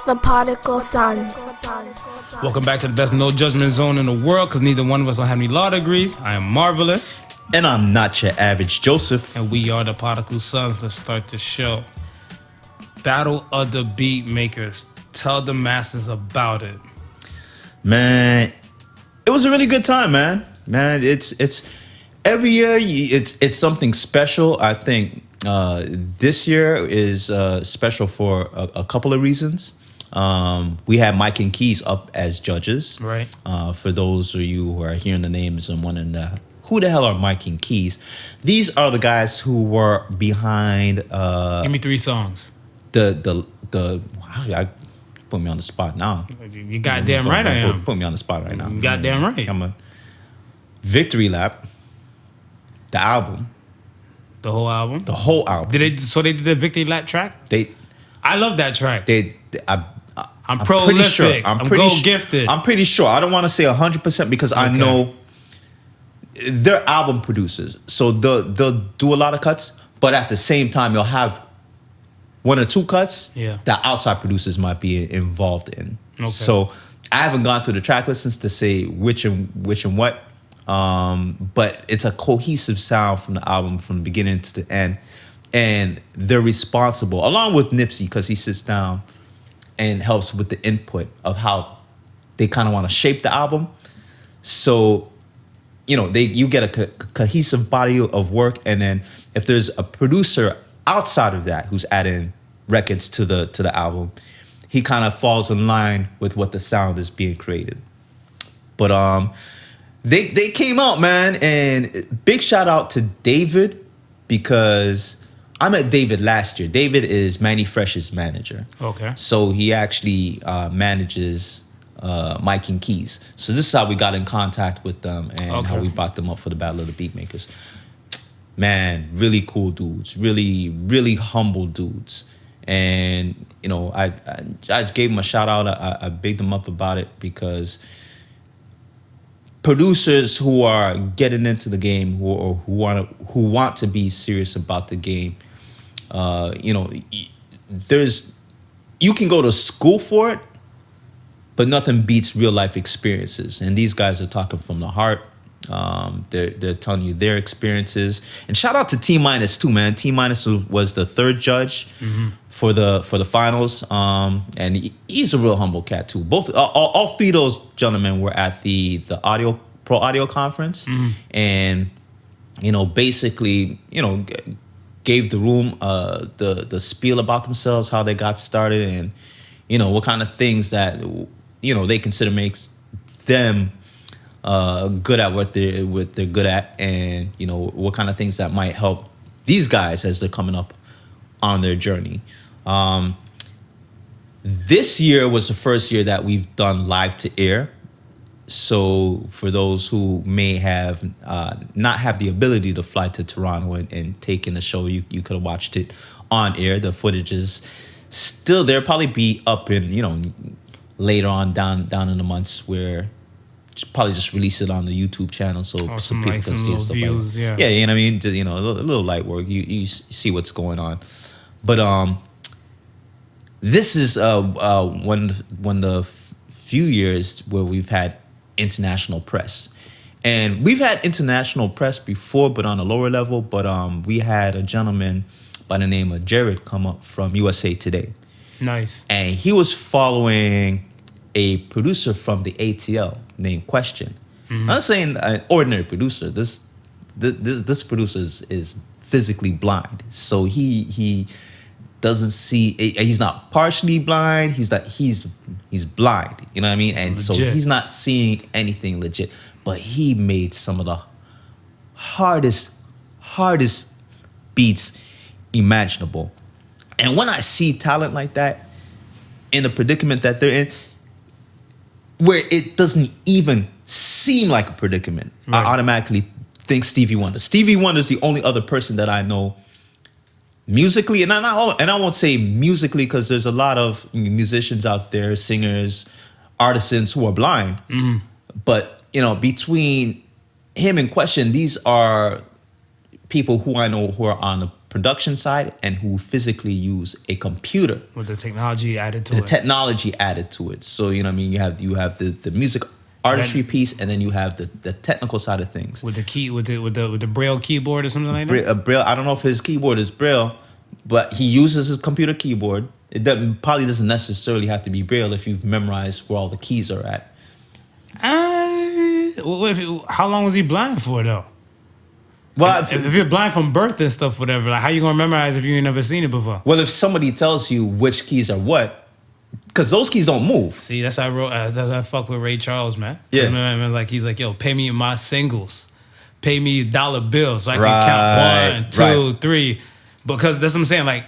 the Podical Sons. Welcome back to the best no judgment zone in the world, because neither one of us don't have any law degrees. I am Marvelous. And I'm not your average Joseph. And we are the Podical Sons. Let's start the show. Battle of the Beat Makers. Tell the masses about it. Man, it was a really good time, man. Man, it's every year it's something special. I think this year is special for a couple of reasons. We had Mike and Keys up as judges. Right. For those of you who are hearing the names and wondering who the hell are Mike and Keys? These are the guys who were behind. Give me 3 songs. I put me on the spot now. You goddamn right I am. Put me on the spot right now. You goddamn right. I'm a Victory Lap. The album. The whole album? The whole album. So they did the Victory Lap track? I love that track. I'm prolific. Sure. I'm gold gifted. I'm pretty sure. I don't want to say 100% because I know they're album producers. So they'll do a lot of cuts, but at the same time, you'll have 1 or 2 cuts that outside producers might be involved in. Okay. So I haven't gone through the track listings to say which and what. But it's a cohesive sound from the album from the beginning to the end. And they're responsible, along with Nipsey, because he sits down and helps with the input of how they kind of want to shape the album. So, you get a cohesive body of work. And then if there's a producer outside of that who's adding records to the album, he kind of falls in line with what the sound is being created. But they came out, man, and big shout out to David, because I met David last year. David is Manny Fresh's manager. Okay. So he actually manages Mike and Keys. So this is how we got in contact with them and how we brought them up for the Battle of the Beatmakers. Man, really cool dudes, really, really humble dudes. And, I gave them a shout out. I bigged them up about it, because producers who are getting into the game, who want to be serious about the game, you can go to school for it, but nothing beats real life experiences. And these guys are talking from the heart. They're telling you their experiences. And shout out to T Minus too, man. T Minus was the 3rd judge for the finals. And he's a real humble cat too. All 3 of those gentlemen were at the Pro Audio conference, and basically gave the room the spiel about themselves, how they got started, and what kind of things that they consider makes them good at what they're good at, and what kind of things that might help these guys as they're coming up on their journey. This year was the first year that we've done live to air. So for those who may have not have the ability to fly to Toronto and take in the show, you could have watched it on air. The footage is still there. Probably be up in later on down in the months, where probably just release it on the YouTube channel so people can see it. Views, yeah, you know what I mean. Just, a little light work. You see what's going on, but this is one of the few years where we've had international press. And we've had international press before, but on a lower level. But we had a gentleman by the name of Jared come up from USA Today. Nice. And he was following a producer from the ATL named Question. I'm not saying an ordinary producer. This producer is physically blind. So he doesn't see, he's not partially blind, he's blind, you know what I mean? And legit. So he's not seeing anything legit, but he made some of the hardest beats imaginable. And when I see talent like that in the predicament that they're in, where it doesn't even seem like a predicament, right, I automatically think Stevie Wonder. Stevie Wonder is the only other person that I know musically, and I won't say musically because there's a lot of musicians out there, singers, artisans who are blind. But between him and Question, these are people who I know who are on the production side and who physically use a computer with the technology added to the it. technology added to it. So you know what I mean. You have the music artistry piece, and then you have the technical side of things with the key with the Braille keyboard or something like that. Braille. I don't know if his keyboard is Braille, but he uses his computer keyboard. It probably doesn't necessarily have to be Braille if you've memorized where all the keys are at. How long was he blind for though? Well, if you're blind from birth and stuff, whatever, like how you gonna memorize if you ain't never seen it before? Well, if somebody tells you which keys are what, because those keys don't move. See, that's how I wrote. That's how I fuck with Ray Charles, man. Yeah, man, like he's like, yo, pay me my singles, pay me dollar bills, so I can count 1, 2, 3, because that's what I'm saying. Like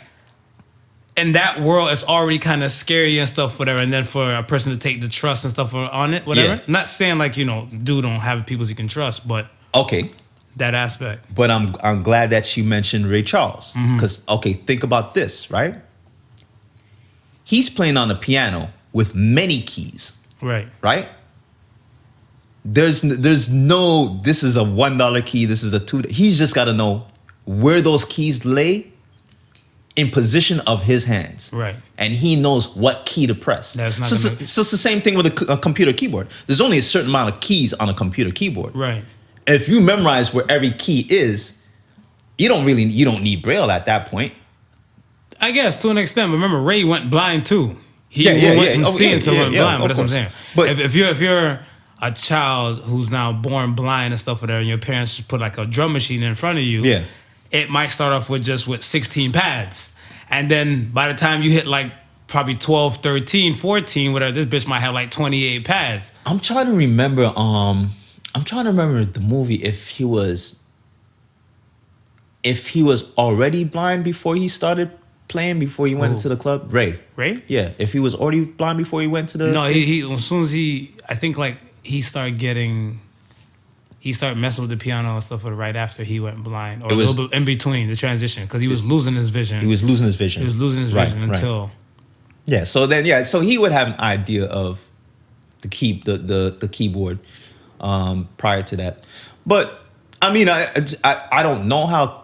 in that world, it's already kind of scary and stuff, whatever. And then for a person to take the trust and stuff on it, whatever. Yeah. Not saying like dude don't have people you can trust, but okay. That aspect. But I'm glad that you mentioned Ray Charles. Because, think about this, right? He's playing on the piano with many keys. Right. Right? There's no, this is a $1 key, this is a $2. He's just got to know where those keys lay in position of his hands. Right. And he knows what key to press. So it's the same thing with a computer keyboard. There's only a certain amount of keys on a computer keyboard. Right. If you memorize where every key is, you don't need Braille at that point. I guess to an extent. Remember, Ray went blind too. He went from seeing to went blind. But that's what I'm saying. But if you're a child who's now born blind and stuff like that, and your parents put like a drum machine in front of you, it might start off with 16 pads, and then by the time you hit like probably 12, 13, 14, whatever, this bitch might have like 28 pads. I'm trying to remember. I'm trying to remember the movie if he was already blind before he started playing, before he went into the club. Ray? Yeah. If he was already blind before he went to the... No, he as soon as I think like he started messing with the piano and stuff right after he went blind, or a little bit in between the transition, because he was losing his vision. He was losing his vision. Until... Yeah, so he would have an idea of the keyboard prior to that. But I mean, I don't know how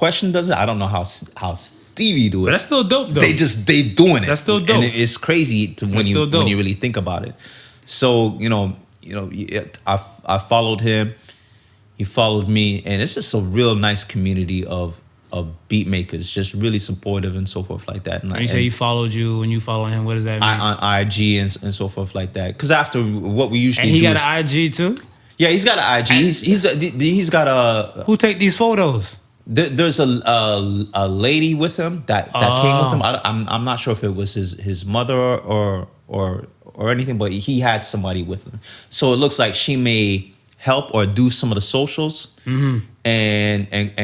Question does it. I don't know how Stevie do it. But that's still dope though. They doing it. That's still dope. And it's crazy when you really think about it. So I followed him. He followed me, and it's just a real nice community of beat makers, just really supportive and so forth like that. And when you say he followed you and you follow him, what does that mean? On IG and so forth like that. Because after what we usually do, and he got an IG too. Yeah, he's got an IG. He's got a. Who take these photos? There's a lady with him that came with him. I'm not sure if it was his mother or anything, but he had somebody with him. So it looks like she may help or do some of the socials, and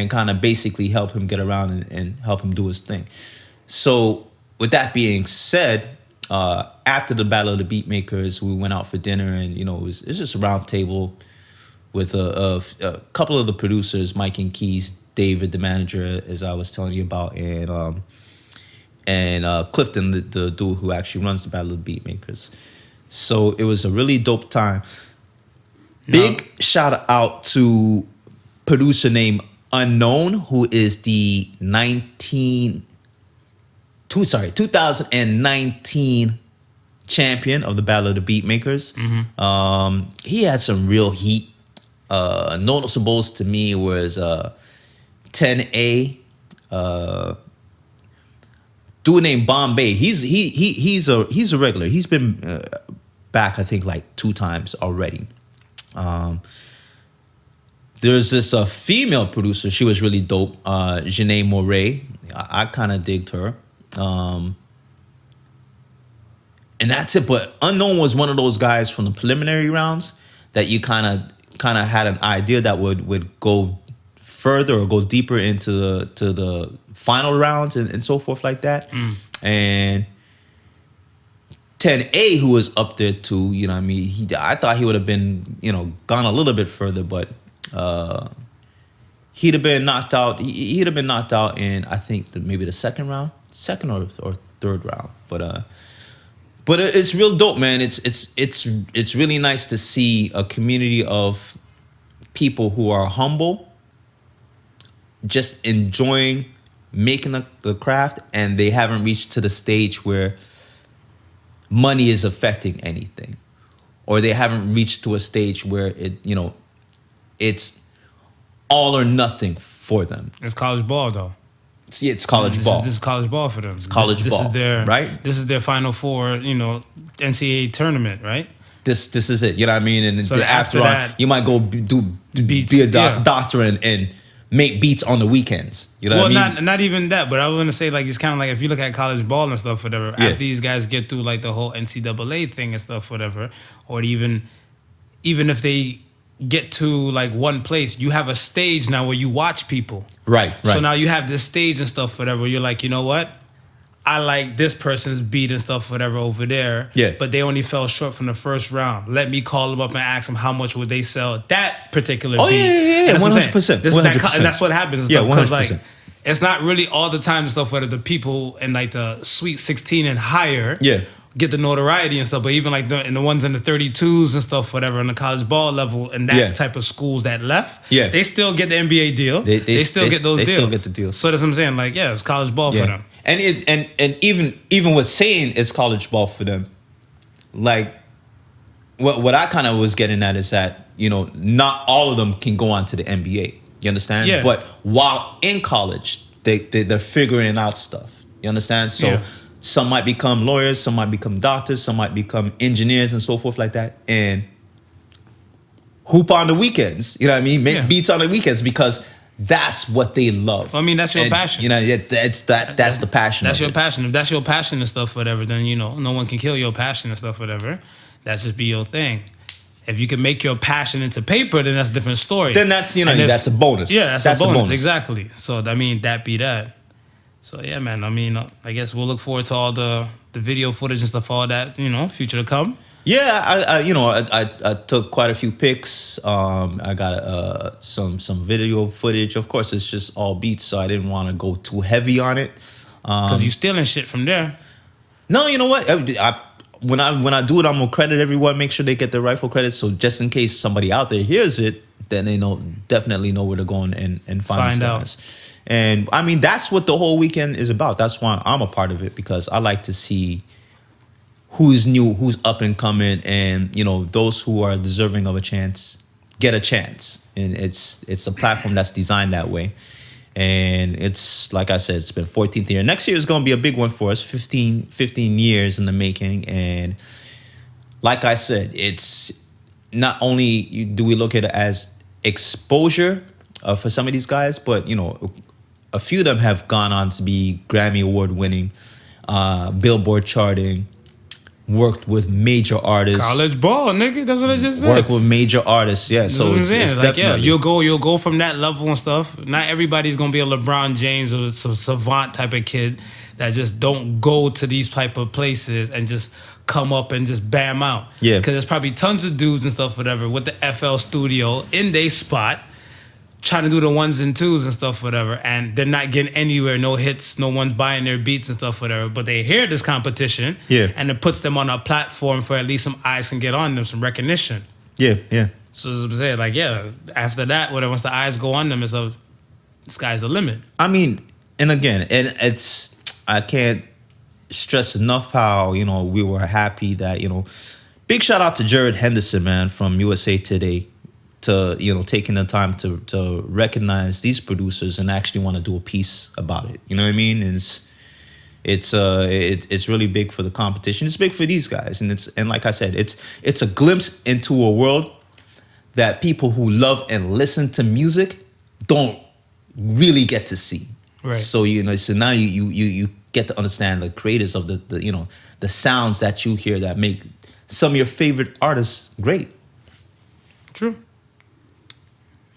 kind of basically help him get around and help him do his thing. So with that being said, after the Battle of the Beat Makers, we went out for dinner, and it's just a round table with a couple of the producers, Mike and Keys, David, the manager, as I was telling you about, and Clifton, the dude who actually runs the Battle of the Beat Makers. So it was a really dope time. Big shout out to producer named Unknown, who is the 2019 champion of the Battle of the Beat Makers. He had some real heat. Noticeables to me was 10A, dude named Bombay. He's a regular. He's been back, I think, like 2 times already. There's this female producer. She was really dope. Janae Moray. I kind of digged her. And that's it. But Unknown was one of those guys from the preliminary rounds that you kind of had an idea that would go further or go deeper into the final rounds and so forth like that. And 10A, who was up there too, I mean, I thought he would have been, gone a little bit further, but he'd have been knocked out. He'd have been knocked out in, I think, maybe the second or third round. But it's real dope, man. It's really nice to see a community of people who are humble, just enjoying making the craft, and they haven't reached to the stage where money is affecting anything, or they haven't reached to a stage where it's all or nothing for them. It's college ball, though. See, it's college ball. This is college ball for them. It's college ball. This is their right. This is their Final Four, NCAA tournament, right? This is it. You know what I mean? And so after that, you might go be a doctor and make beats on the weekends. You know what I mean? Not even that, but I was gonna say, like, it's kind of like if you look at college ball and stuff, whatever. Yeah. After these guys get through like the whole NCAA thing and stuff, whatever, or even if they get to like one place, you have a stage now where you watch people. Right. So now you have this stage and stuff, whatever. You're like, you know what? I like this person's beat and stuff, whatever, over there. Yeah. But they only fell short from the first round. Let me call them up and ask them how much would they sell that particular beat. Yeah. 100%. And that's what happens. Yeah, 100%. Because like, it's not really all the time and stuff where the people in like the Sweet 16 and higher get the notoriety and stuff. But even like the ones in the 32s and stuff, whatever, on the college ball level and that type of schools that left, they still get the NBA deal. They still get those deals. They still get the deals. So that's what I'm saying. Like, it's college ball for them. And even with saying it's college ball for them, like what I kind of was getting at is that, not all of them can go on to the NBA. You understand? Yeah. But while in college, they're figuring out stuff. You understand? So some might become lawyers, some might become doctors, some might become engineers and so forth like that. And hoop on the weekends. You know what I mean? Make beats on the weekends because that's what they love. I mean, that's your passion. That's the passion. That's your passion. If that's your passion and stuff, whatever, then no one can kill your passion and stuff, whatever. That's just be your thing. If you can make your passion into paper, then that's a different story. Then that's that's a bonus. Yeah, that's a bonus. Exactly. So that be that. So yeah, man. I mean, I guess we'll look forward to all the video footage and stuff, all that, future to come. Yeah, I took quite a few pics. I got some video footage. Of course, it's just all beats, so I didn't want to go too heavy on it. Because you stealing shit from there. No, you know what? When I do it, I'm gonna credit everyone. Make sure they get the rightful credit. So just in case somebody out there hears it, then they definitely know where to go and find out. And I mean, that's what the whole weekend is about. That's why I'm a part of it, because I like to see who's new, who's up and coming, and those who are deserving of a chance get a chance. And it's a platform that's designed that way. And it's, like I said, it's been 14th year. Next year is going to be a big one for us, 15 years in the making. And like I said, it's not only do we look at it as exposure for some of these guys, but a few of them have gone on to be Grammy Award winning, Billboard charting, worked with major artists. College ball, nigga. That's what I just said. Worked with major artists, yeah. So it's like, definitely, you'll go from that level and stuff. Not everybody's gonna be a LeBron James or some savant type of kid that just don't go to these type of places and just come up and just bam out. Yeah. Because there's probably tons of dudes and stuff, whatever, with the FL studio in their spot, trying to do the ones and twos and stuff, whatever, and they're not getting anywhere, no hits, no one's buying their beats and stuff, whatever, but they hear this competition, and it puts them on a platform for at least some eyes can get on them, some recognition. Yeah. So as I'm saying, like, after that, whatever, once the eyes go on them, the sky's the limit. I mean, and again, I can't stress enough how, we were happy that, big shout out to Jared Henderson, man, from USA Today, to taking the time to recognize these producers and actually want to do a piece about it. You know what I mean? It's really big for the competition. It's big for these guys, and like I said, it's a glimpse into a world that people who love and listen to music don't really get to see. Right. So so now you get to understand the creators of the sounds that you hear that make some of your favorite artists great. True.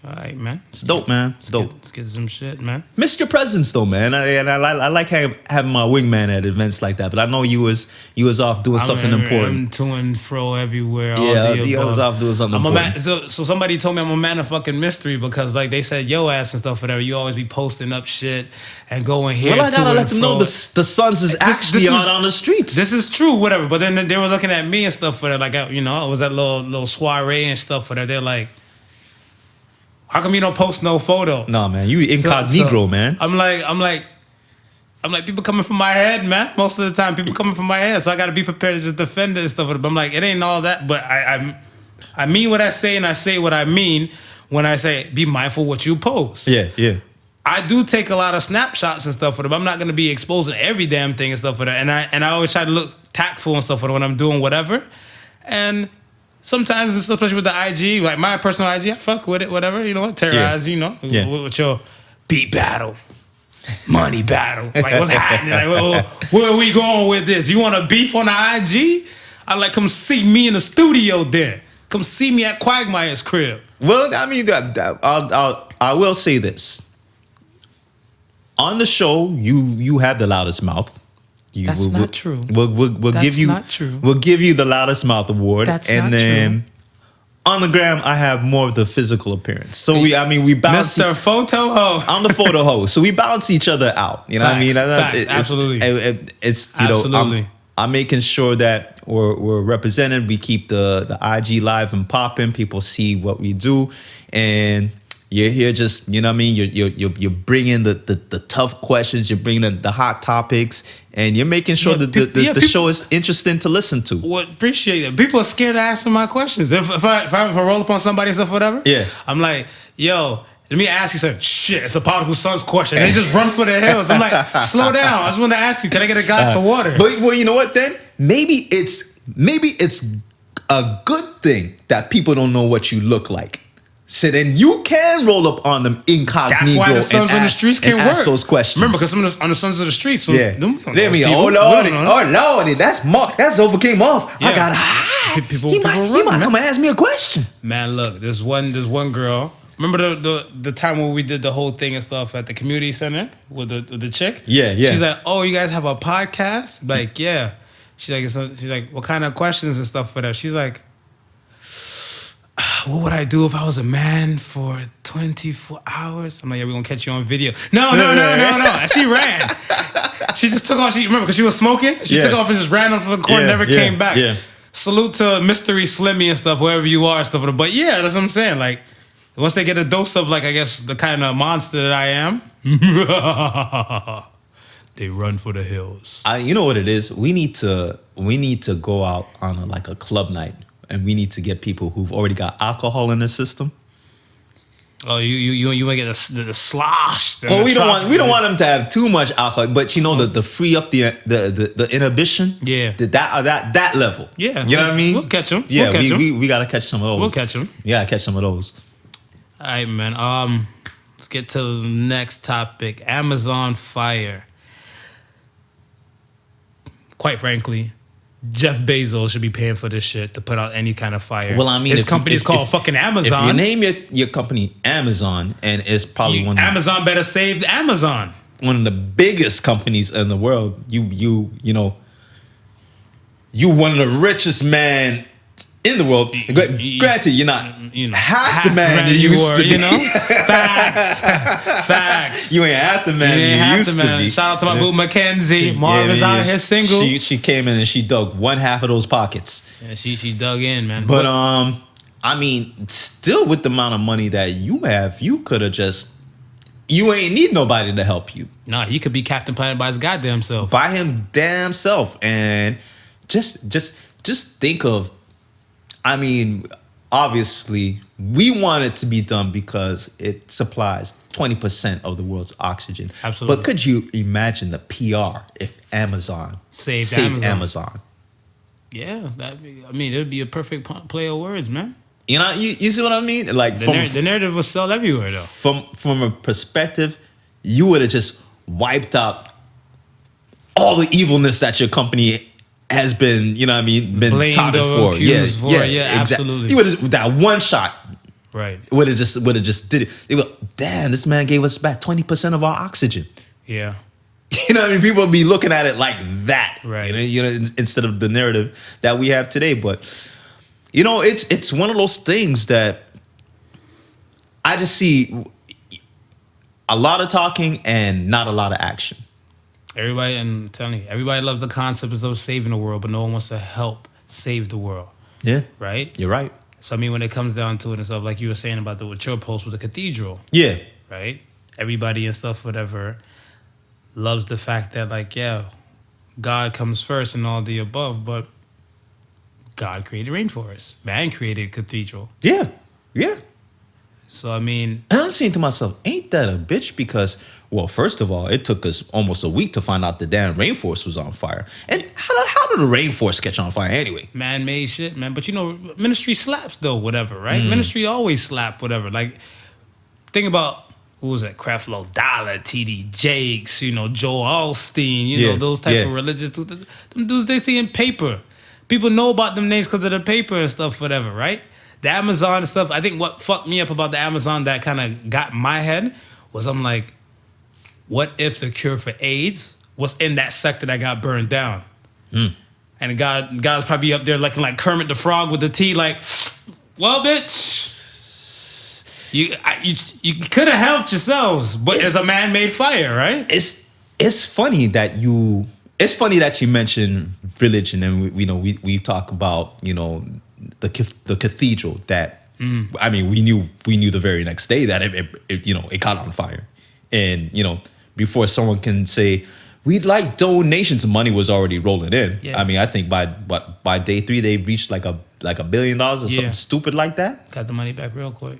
All right, man. It's dope, man. It's dope. Let's get some shit, man. Missed your presence though, man. I like having my wingman at events like that. But I know you was off doing something important. I'm to and fro everywhere. You was off doing something important. So somebody told me I'm a man of fucking mystery because like they said yo ass and stuff whatever. You always be posting up shit and going here. Well, I gotta let them know the Suns is actually on the streets. This is true, whatever. But then they were looking at me and stuff for that. Like I was at little soiree and stuff for that. They're like, How come you don't post no photos? No, man, you incognito, man. I'm like, people coming from my head, man. Most of the time, people coming from my head, so I got to be prepared to just defend it and stuff. But I'm like, it ain't all that. But I mean what I say, and I say what I mean when I say be mindful what you post. Yeah. I do take a lot of snapshots and stuff for them. I'm not gonna be exposing every damn thing and stuff for that. And I always try to look tactful and stuff for them when I'm doing whatever. And sometimes, especially with the IG, like my personal IG, I fuck with it, whatever. You know what? Terrorize, with your beat battle. Money battle. Like, what's happening? Like, where are we going with this? You want to beef on the IG? I like, come see me in the studio there. Come see me at Quagmire's crib. Well, I mean, I will say this. On the show, you have the loudest mouth. That's not true. We'll give you not true. We'll give you the loudest mouth award. That's not true. On the gram, I have more of the physical appearance. So we balance. Mr. Photo Ho. I'm the photo host. So we balance each other out. You know what I mean? Facts, absolutely. It's absolutely. I'm making sure that we're represented. We keep the IG live and popping. People see what we do, and you're here just, you know what I mean? You're bringing the tough questions. You're bringing the hot topics, and you're making sure that the show is interesting to listen to. Well, appreciate it. People are scared to answer my questions. If I roll up on somebody and stuff, whatever. Yeah. I'm like, yo, let me ask you something. Shit, it's a Podical Son's question. They just run for the hills. I'm like, slow down. I just want to ask you, can I get a glass of water? But well, you know what? Then maybe it's a good thing that people don't know what you look like. So then you can roll up on them incognito. That's why the Sons on the Streets can work. Ask those questions. Remember, because some on the Sons of the Streets. So yeah. Oh Lordy, that's over came off. Yeah. I got high. People he might come and ask me a question. Man, look, there's one girl. Remember the time when we did the whole thing and stuff at the community center with the chick? Yeah. She's like, oh, you guys have a podcast? Like, yeah. She's like, what kind of questions and stuff for that? She's like, what would I do if I was a man for 24 hours? I'm like, yeah, we're going to catch you on video. No. And she ran. She just took off. Remember, because she was smoking? She took off and just ran off the corner, never came back. Yeah. Salute to Mystery Slimmy and stuff, wherever you are and stuff. But yeah, that's what I'm saying. Like, once they get a dose of, like, I guess, the kind of monster that I am, they run for the hills. You know what it is? We need to go out on a club night. And we need to get people who've already got alcohol in their system. Oh, you want to get the sloshed? Well, we don't want them to have too much alcohol, but the free up the inhibition. Yeah, that level. Yeah, you know what I mean. We'll catch them. Yeah, we gotta catch some of those. We'll catch them. Yeah, catch some of those. All right, man. Let's get to the next topic. Amazon fire. Quite frankly, Jeff Bezos should be paying for this shit to put out any kind of fire. Well, I mean, his company is called fucking Amazon. If you name your company Amazon, and it's probably Amazon better save Amazon. One of the biggest companies in the world. You one of the richest man in the world. Granted, you're not half the man you used to be. You know? Facts. You ain't half the man you used to be. Shout out to my boo Mackenzie. Marvin's out here single. She came in and she dug one half of those pockets. Yeah, she dug in, man. But I mean, still with the amount of money that you have, you could have you ain't need nobody to help you. Nah, he could be Captain Planet by his goddamn self. By him damn self. And just think of, I mean, obviously, we want it to be done because it supplies 20% of the world's oxygen. Absolutely. But could you imagine the PR if Amazon saved Amazon? Yeah, it would be a perfect play of words, man. You know, you see what I mean? Like the narrative will sell everywhere, though. From a perspective, you would have just wiped out all the evilness that your company has been, you know what I mean, been touted for. Yeah, absolutely. He would have that one shot. Right. Would have just did it. They go, damn, this man gave us back 20% of our oxygen. Yeah. You know what I mean? People would be looking at it like that. Right. You know, instead of the narrative that we have today. But you know, it's one of those things that I just see a lot of talking and not a lot of action. I'm telling you, everybody loves the concept of saving the world, but no one wants to help save the world. Yeah. Right? You're right. So I mean, when it comes down to it and stuff, like you were saying about what your post with the cathedral. Yeah. Right? Everybody and stuff, whatever, loves the fact that, like, yeah, God comes first and all the above, but God created rainforests. Man created cathedral. Yeah. Yeah. So, I mean... And I'm saying to myself, ain't that a bitch? Because, well, first of all, it took us almost a week to find out the damn rainforest was on fire. And how did the rainforest catch on fire anyway? Man-made shit, man. But, ministry slaps, though, whatever, right? Ministry always slap, whatever. Like, think about... Who was that? Creflo Dollar, T.D. Jakes, Joel Osteen, those type of religious dudes. Them dudes they see in paper. People know about them names because of the paper and stuff, whatever, right? The Amazon and stuff, I think what fucked me up about the Amazon that kind of got my head was I'm like, what if the cure for AIDS was in that sector that got burned down? And God's probably up there looking like Kermit the Frog with the tea like, well, bitch. You could have helped yourselves, but it's a man-made fire, right? It's funny that you mention religion, and we talk about the cathedral that I mean we knew the very next day that it caught on fire, and before someone can say we'd like donations, money was already rolling in. Yeah. I mean, I think by day 3 they reached like $1 billion or something stupid like that. Got the money back real quick.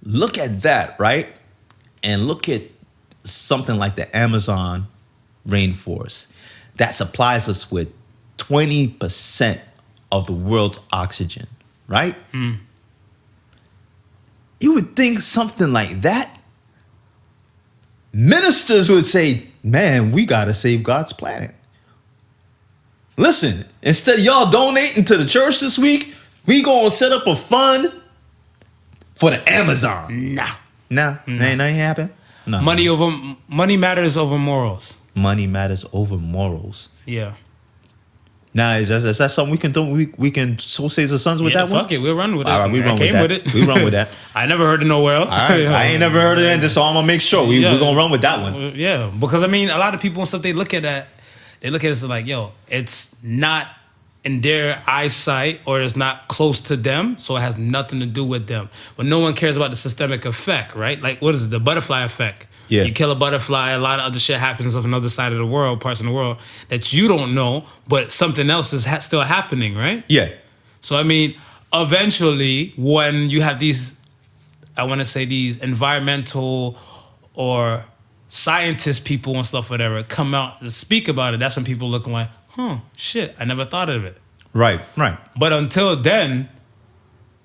Look at that, right? And look at something like the Amazon rainforest that supplies us with 20% of the world's oxygen, right? You would think something like that, ministers would say, man, we got to save God's planet. Listen, instead of y'all donating to the church this week, we going to set up a fund for the Amazon. Nah. Ain't nothing happen. No. Money matters over morals. Money matters over morals. Yeah. Now, is that something we can do? We can so say the sons with that one? Fuck it, we'll run with it. All right, we run with that. We run with that. I never heard it nowhere else. All right, I ain't never heard of it, so I'm gonna make sure we're gonna run with that one. Yeah, because I mean, a lot of people and stuff they look at it as like, yo, it's not in their eyesight or it's not close to them, so it has nothing to do with them. But no one cares about the systemic effect, right? Like, what is it? The butterfly effect. Yeah. You kill a butterfly, a lot of other shit happens on another side of the world, parts of the world, that you don't know, but something else is still happening, right? Yeah. So, I mean, eventually, when you have these, I want to say these environmental or scientist people and stuff, whatever, come out and speak about it, that's when people looking like, shit, I never thought of it. Right. But until then,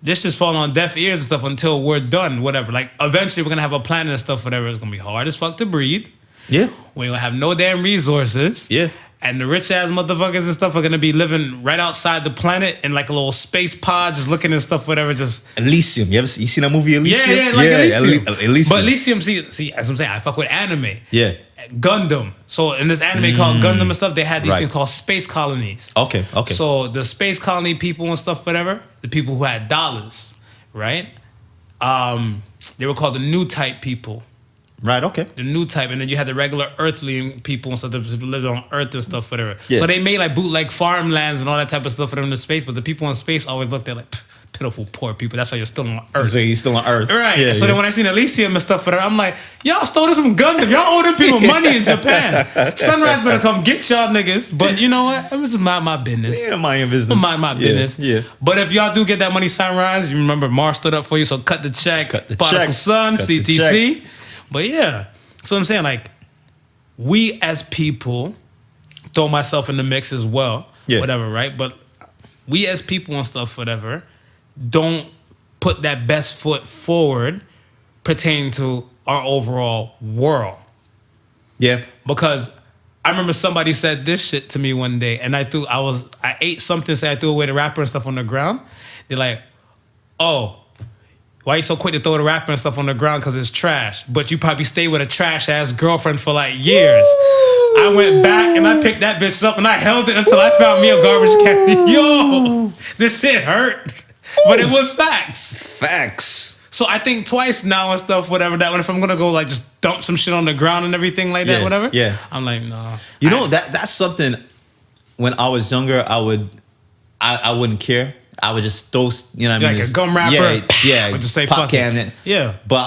this just falling on deaf ears and stuff until we're done, whatever. Like, eventually we're going to have a planet and stuff, whatever. It's going to be hard as fuck to breathe. Yeah. We ain't going to have no damn resources. Yeah. And the rich-ass motherfuckers and stuff are going to be living right outside the planet in like a little space pod, just looking and stuff, whatever, just... Elysium. You seen that movie Elysium? Yeah, like Elysium. Elysium. But Elysium, see, as I'm saying, I fuck with anime. Yeah. Gundam. So in this anime called Gundam and stuff, they had these things called space colonies. Okay. So the space colony people and stuff, whatever, the people who had dollars, right? They were called the new type people. Right, okay. The new type, and then you had the regular earthly people and stuff that lived on Earth and stuff, whatever. Yeah. So they made like bootleg farmlands and all that type of stuff for them in space, but the people in space always looked at like pitiful poor people. That's why you're still on Earth. So you're still on Earth. Right. Yeah, so then when I seen Elysium and stuff for them, I'm like, y'all stole this from Gundam. Y'all owe them people money in Japan. Sunrise better come get y'all niggas. But you know what? I'm just mind my business. Yeah, mind your business. Mind my business. Yeah. But if y'all do get that money, Sunrise, you remember Mars stood up for you, so cut the check. Podical Sun, CTC. But yeah. So I'm saying, like, we as people, throw myself in the mix as well, whatever, right? But we as people and stuff, whatever, don't put that best foot forward pertaining to our overall world. Yeah. Because I remember somebody said this shit to me one day, and I ate something, say I threw away the wrapper and stuff on the ground. They're like, oh, why you so quick to throw the wrapper and stuff on the ground because it's trash? But you probably stayed with a trash-ass girlfriend for like years. I went back and I picked that bitch up and I held it until I found me a garbage can. Yo, this shit hurt. But it was facts. Facts. So I think twice now and stuff, whatever, that if I'm going to go like just dump some shit on the ground and everything like that, whatever. Yeah. I'm like, nah. You know, that's something when I was younger, I wouldn't care. I would just throw, you know what I mean? Like a gum wrapper. Yeah. Would just say pop fuck cabinet. It. Yeah. But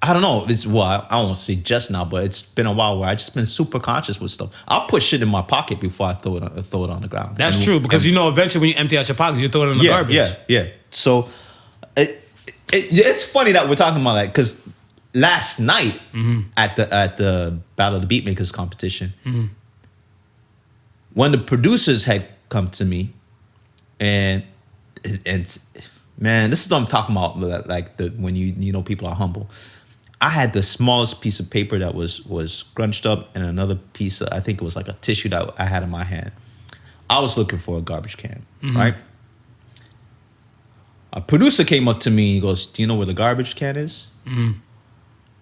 I don't know. It's I won't say just now, but it's been a while where I just been super conscious with stuff. I'll put shit in my pocket before I throw it on the ground. That's true because eventually when you empty out your pockets, you throw it in the garbage. Yeah. So it's funny that we're talking about that because last night at the Battle of the Beatmakers competition, one of the producers had come to me, and man, this is what I'm talking about. Like when you know people are humble. I had the smallest piece of paper that was scrunched up, and another piece of, I think it was like a tissue that I had in my hand. I was looking for a garbage can, right? A producer came up to me. He goes, "Do you know where the garbage can is?"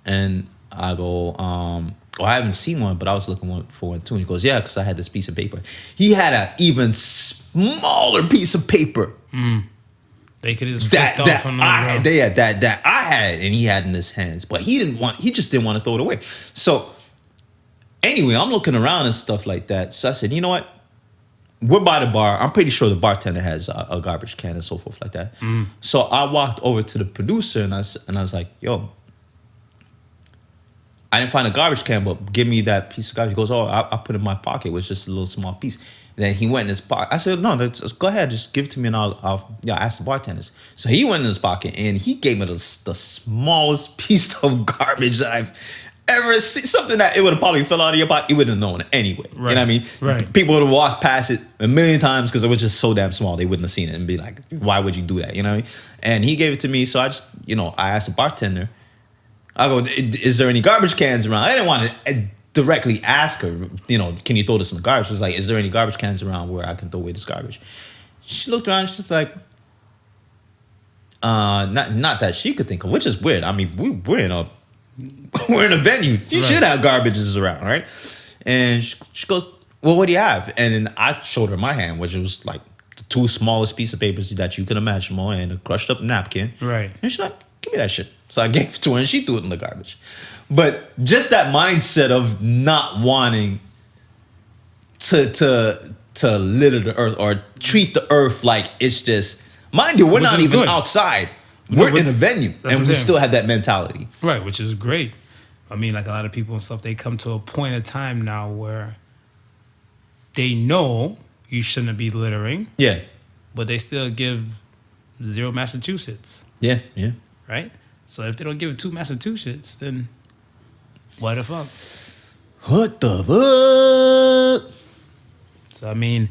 And I go, well, I haven't seen one, but I was looking for one too. And he goes, "Yeah, because I had this piece of paper." He had an even smaller piece of paper. They could have just flipped off on the ground. That I had, and he had in his hands, but he just didn't want to throw it away. So anyway, I'm looking around and stuff like that. So I said, you know what? We're by the bar. I'm pretty sure the bartender has a garbage can and so forth like that. So I walked over to the producer and I was like, yo, I didn't find a garbage can, but give me that piece of garbage. He goes, oh, I put it in my pocket. It was just a little small piece. And then he went in his pocket. I said, no, just go ahead. Just give it to me and I'll ask the bartenders. So he went in his pocket and he gave me the smallest piece of garbage that I've ever seen. Something that it would have probably fell out of your pocket. You wouldn't have known it anyway. Right. You know what I mean? Right. People would have walked past it a million times because it was just so damn small. They wouldn't have seen it and be like, why would you do that? You know what I mean? And he gave it to me. So I just, I asked the bartender, I go, is there any garbage cans around? I didn't want to directly ask her, can you throw this in the garbage? She was like, is there any garbage cans around where I can throw away this garbage? She looked around and she's like, not that she could think of, which is weird. I mean, we're in a venue. You should have garbages around, right? And she goes, well, what do you have? And then I showed her my hand, which was like the two smallest piece of papers that you can imagine, and a crushed up napkin. Right. And she's like, give me that shit. So I gave it to her and she threw it in the garbage. But just that mindset of not wanting to litter the earth or treat the earth like it's just, mind you, we're not even good. Outside. We're in a venue and we still have that mentality. Right, which is great. I mean, like a lot of people and stuff, they come to a point of time now where they know you shouldn't be littering. Yeah. But they still give 0 Massachusetts. Yeah. Right? So if they don't give it 2 Massachusetts, then what the fuck? What the fuck? So, I mean,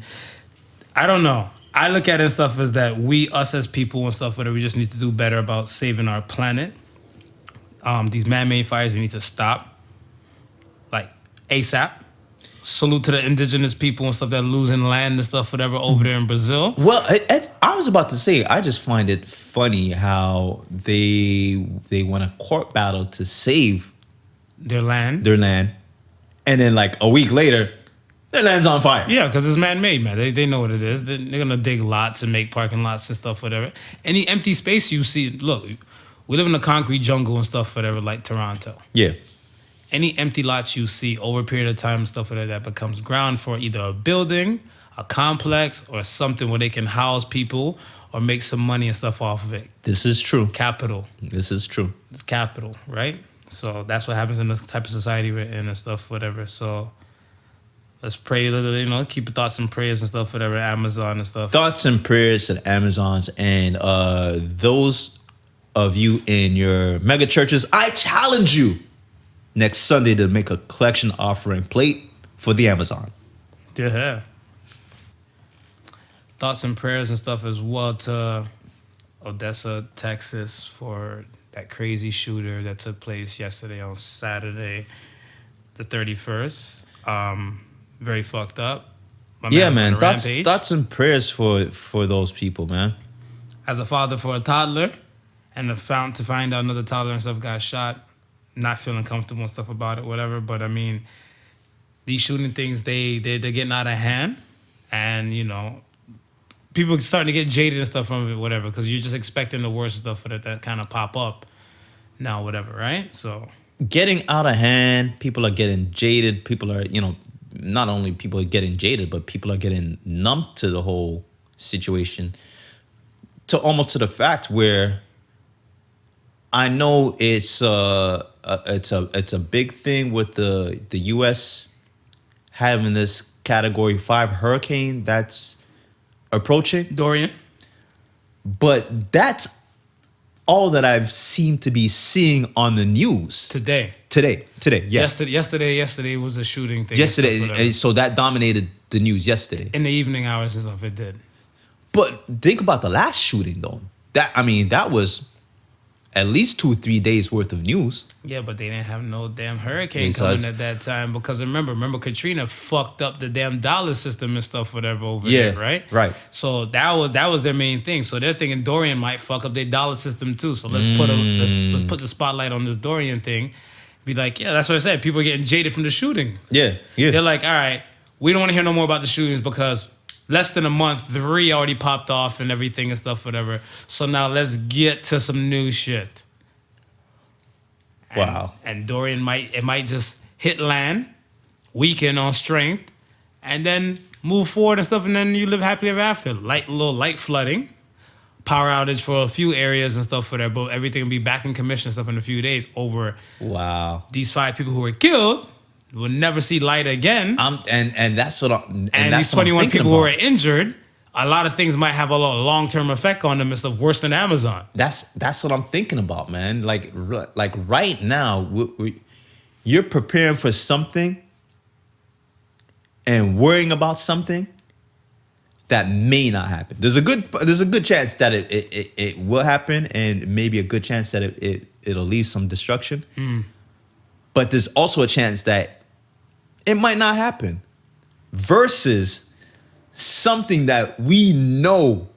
I don't know. I look at it and stuff as that us as people and stuff, whatever, we just need to do better about saving our planet. These man-made fires, they need to stop. Like, ASAP. Salute to the indigenous people and stuff that are losing land and stuff, whatever, over there in Brazil. Well, I was about to say, I just find it funny how they won a court battle to save their land. And then like a week later, their land's on fire. Yeah, because it's man-made, man. They know what it is. They're going to dig lots and make parking lots and stuff, whatever. Any empty space you see, look, we live in a concrete jungle and stuff, whatever, like Toronto. Yeah. Any empty lots you see over a period of time and stuff like that becomes ground for either a building, a complex, or something where they can house people or make some money and stuff off of it. This is true. Capital. This is true. It's capital, right? So that's what happens in this type of society we're in and stuff, whatever. So let's pray, keep your thoughts and prayers and stuff, whatever, Amazon and stuff. Thoughts and prayers to the Amazons and those of you in your mega churches. I challenge you next Sunday to make a collection offering plate for the Amazon. Yeah. Thoughts and prayers and stuff as well to Odessa, Texas for that crazy shooter that took place yesterday on Saturday, the 31st. Very fucked up. Man. Thoughts and prayers for those people, man. As a father for a toddler and to find out another toddler and stuff got shot, not feeling comfortable and stuff about it, whatever. But I mean, these shooting things, they're getting out of hand, and people are starting to get jaded and stuff from it, whatever, because you're just expecting the worst stuff that kind of pop up now, whatever, right? So getting out of hand, people are getting jaded. People are, not only people are getting jaded, but people are getting numb to the whole situation. to the fact where I know it's a big thing with the U.S. having this Category 5 hurricane that's approaching. Dorian. But that's all that I've seemed to be seeing on the news today. Yeah. Yesterday was a shooting thing. Yesterday, so that dominated the news yesterday. In the evening hours and stuff, it did. But think about the last shooting, though. That was at least 2-3 days worth of news. Yeah, but they didn't have no damn hurricane coming at that time because remember Katrina fucked up the damn dollar system and stuff, whatever over there, right? Right. So that was their main thing. So they're thinking Dorian might fuck up their dollar system too. So let's put the spotlight on this Dorian thing. Be like, yeah, that's what I said. People are getting jaded from the shooting. Yeah. They're like, all right, we don't want to hear no more about the shootings because less than a month, 3 already popped off and everything and stuff, whatever. So now let's get to some new shit. Wow. And Dorian might just hit land, weaken on strength, and then move forward and stuff, and then you live happily ever after. Light flooding, power outage for a few areas and stuff for there, but everything will be back in commission and stuff in a few days over. Wow. These 5 people who were killed will never see light again. And that's what and these 21 people who were injured, a lot of things might have a long-term effect on them and stuff worse than Amazon. That's what I'm thinking about, man. Like right now, you're preparing for something and worrying about something that may not happen. There's a good chance that it will happen, and maybe a good chance that it'll leave some destruction. But there's also a chance that it might not happen. Versus something that we know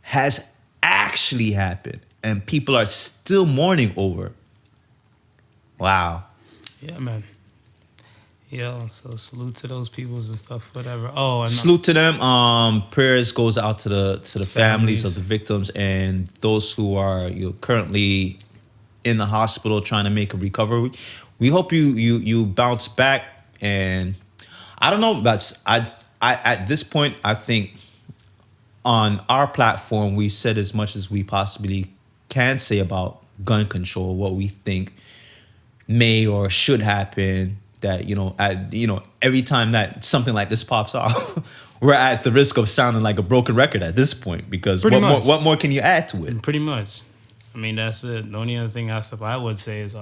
has actually happened and people are still mourning over. Wow. Yeah, man. Yo, so salute to those peoples and stuff, whatever. Oh, and salute to them. Prayers goes out to the families of the victims and those who are currently in the hospital trying to make a recovery. We hope you bounce back, and I don't know, but I at this point I think on our platform we've said as much as we possibly can say about gun control, what we think may or should happen. That every time that something like this pops off, we're at the risk of sounding like a broken record at this point because what more can you add to it? Pretty much. I mean, that's it. The only other thing I would say is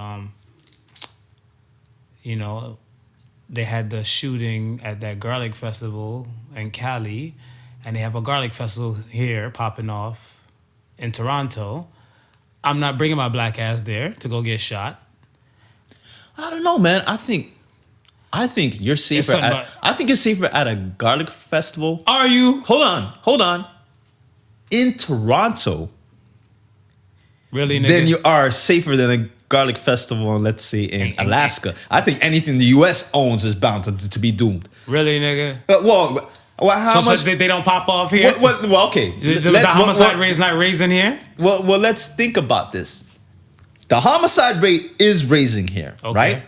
they had the shooting at that garlic festival in Cali, and they have a garlic festival here popping off in Toronto. I'm not bringing my black ass there to go get shot. I don't know, man. I think you're safer. I think you're safer at a garlic festival. Are you? Hold on. In Toronto, really, nigga? Then you are safer than a garlic festival, let's say in Alaska. I think anything the U.S. owns is bound to be doomed. Really, nigga? How much? So they don't pop off here? Well, okay. The homicide rate is not raising here? Well, let's think about this. The homicide rate is raising here, right?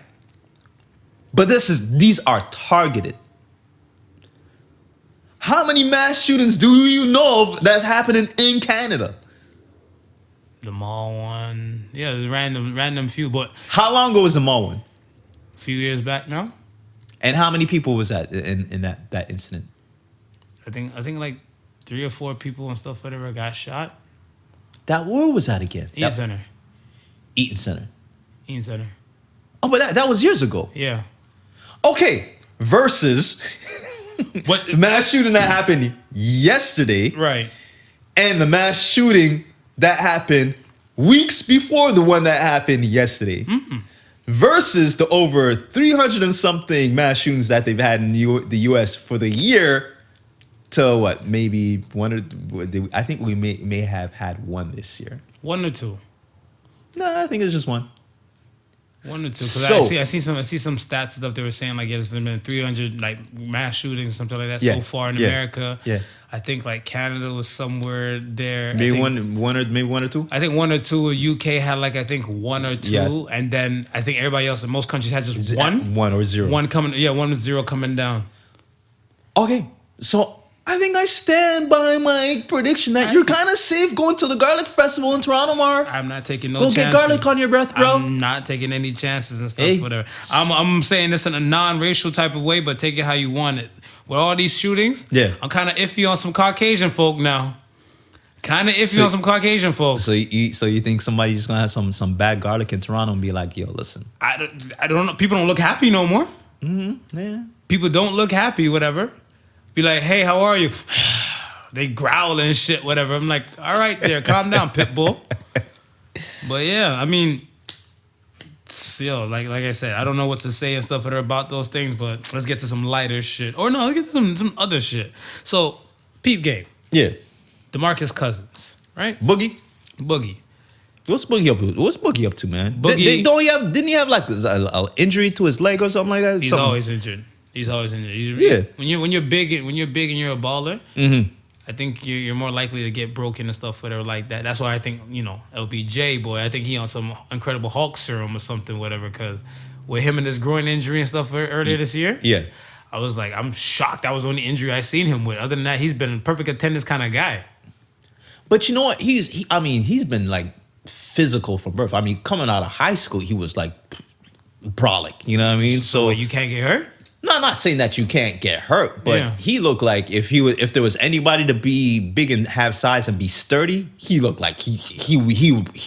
But these are targeted. How many mass shootings do you know of that's happening in Canada? The mall one. Yeah, there's random few, but how long ago was the mall one? A few years back now. And how many people was that in that incident? I think like 3 or 4 people and stuff whatever got shot. Where was that again? Eaton Center. Oh, but that was years ago. Yeah. Okay. Versus what the mass shooting that happened yesterday. Right. And the mass shooting that happened weeks before the one that happened yesterday. Mm-mm. Versus the over 300 and something mass shootings that they've had in the U.S. for the year to what? Maybe one or I think we may have had one this year. 1 or 2? No, I think it's just one. 1 or 2. Because I see some stats stuff they were saying like there's been 300 like mass shootings something like that so far in America. Yeah. I think like Canada was somewhere there. Maybe one or two. I think 1 or 2. UK had like I think 1 or 2, and then I think everybody else in most countries had just one. 1 or 0. One coming, 1 or 0 coming down. Okay, so I think I stand by my prediction that you're kind of safe going to the garlic festival in Toronto, Marv. I'm not taking no chances. Go get garlic on your breath, bro. I'm not taking any chances and stuff. Whatever. I'm saying this in a non-racial type of way, but take it how you want it. With all these shootings, I'm kind of iffy on some Caucasian folk now. Kind of iffy on some Caucasian folks. So you think somebody's just gonna have some bad garlic in Toronto and be like, yo, listen. I don't know. People don't look happy no more. Mm-hmm. Yeah. People don't look happy, whatever. Be like, hey, how are you? They growl and shit, whatever. I'm like, all right there, calm down, pit bull. But yeah, I mean, yo, like I said, I don't know what to say and stuff about those things, but let's get to some lighter shit. Or no, let's get to some other shit. So, peep game. Yeah. DeMarcus Cousins, right? Boogie. What's Boogie up to, man? Boogie, didn't he have like an injury to his leg or something like that? He's always injured. When you're big and you're a baller, I think you're more likely to get broken and stuff whatever like that. That's why I think, LBJ boy, I think he on some Incredible Hulk serum or something, whatever, because with him and his groin injury and stuff earlier this year, I was like, I'm shocked that was the only injury I seen him with. Other than that, he's been a perfect attendance kind of guy. But you know what? He's been like physical from birth. I mean, coming out of high school, he was like brolic. You know what I mean? So you can't get hurt? No, I'm not saying that you can't get hurt, but he looked like if there was anybody to be big and have size and be sturdy, he looked like he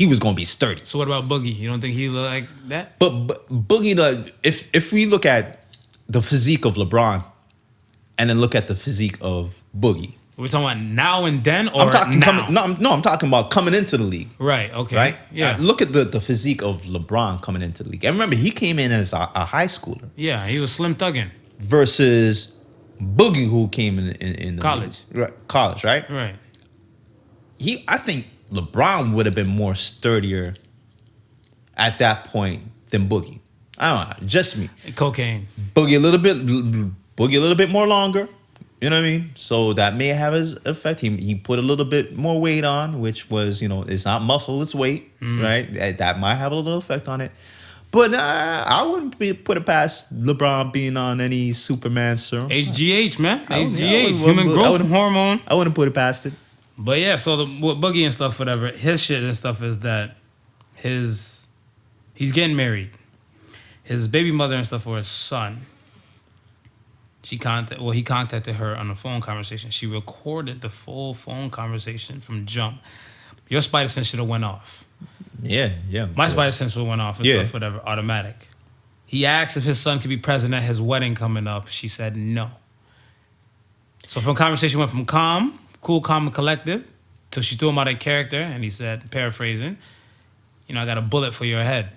was gonna be sturdy. So what about Boogie? You don't think he looked like that? But Boogie, if we look at the physique of LeBron and then look at the physique of Boogie. We're talking about now and then, or I'm talking now? I'm talking about coming into the league. Right. Okay. Right. Yeah. Look at the physique of LeBron coming into the league. And remember, he came in as a high schooler. Yeah, he was slim thugging. Versus Boogie, who came in the college. League. Right. College, right? Right. I think LeBron would have been more sturdier at that point than Boogie. I don't know, just me. Cocaine. Boogie a little bit more longer. You know what I mean? So that may have his effect. He put a little bit more weight on, which was, it's not muscle, it's weight, right? That might have a little effect on it. But I wouldn't put it past LeBron being on any Superman serum. HGH, man. HGH, human growth hormone. I wouldn't put it past it. But yeah, so with Boogie and stuff, whatever, his shit and stuff is that he's getting married. His baby mother and stuff, or his son, he contacted her on a phone conversation. She recorded the full phone conversation from jump. Your spider sense should have went off. Yeah. My spider sense would have went off and stuff, whatever, automatic. He asked if his son could be present at his wedding coming up. She said no. So from conversation went from cool, calm, and collective, till she threw him out of character, and he said, paraphrasing, I got a bullet for your head.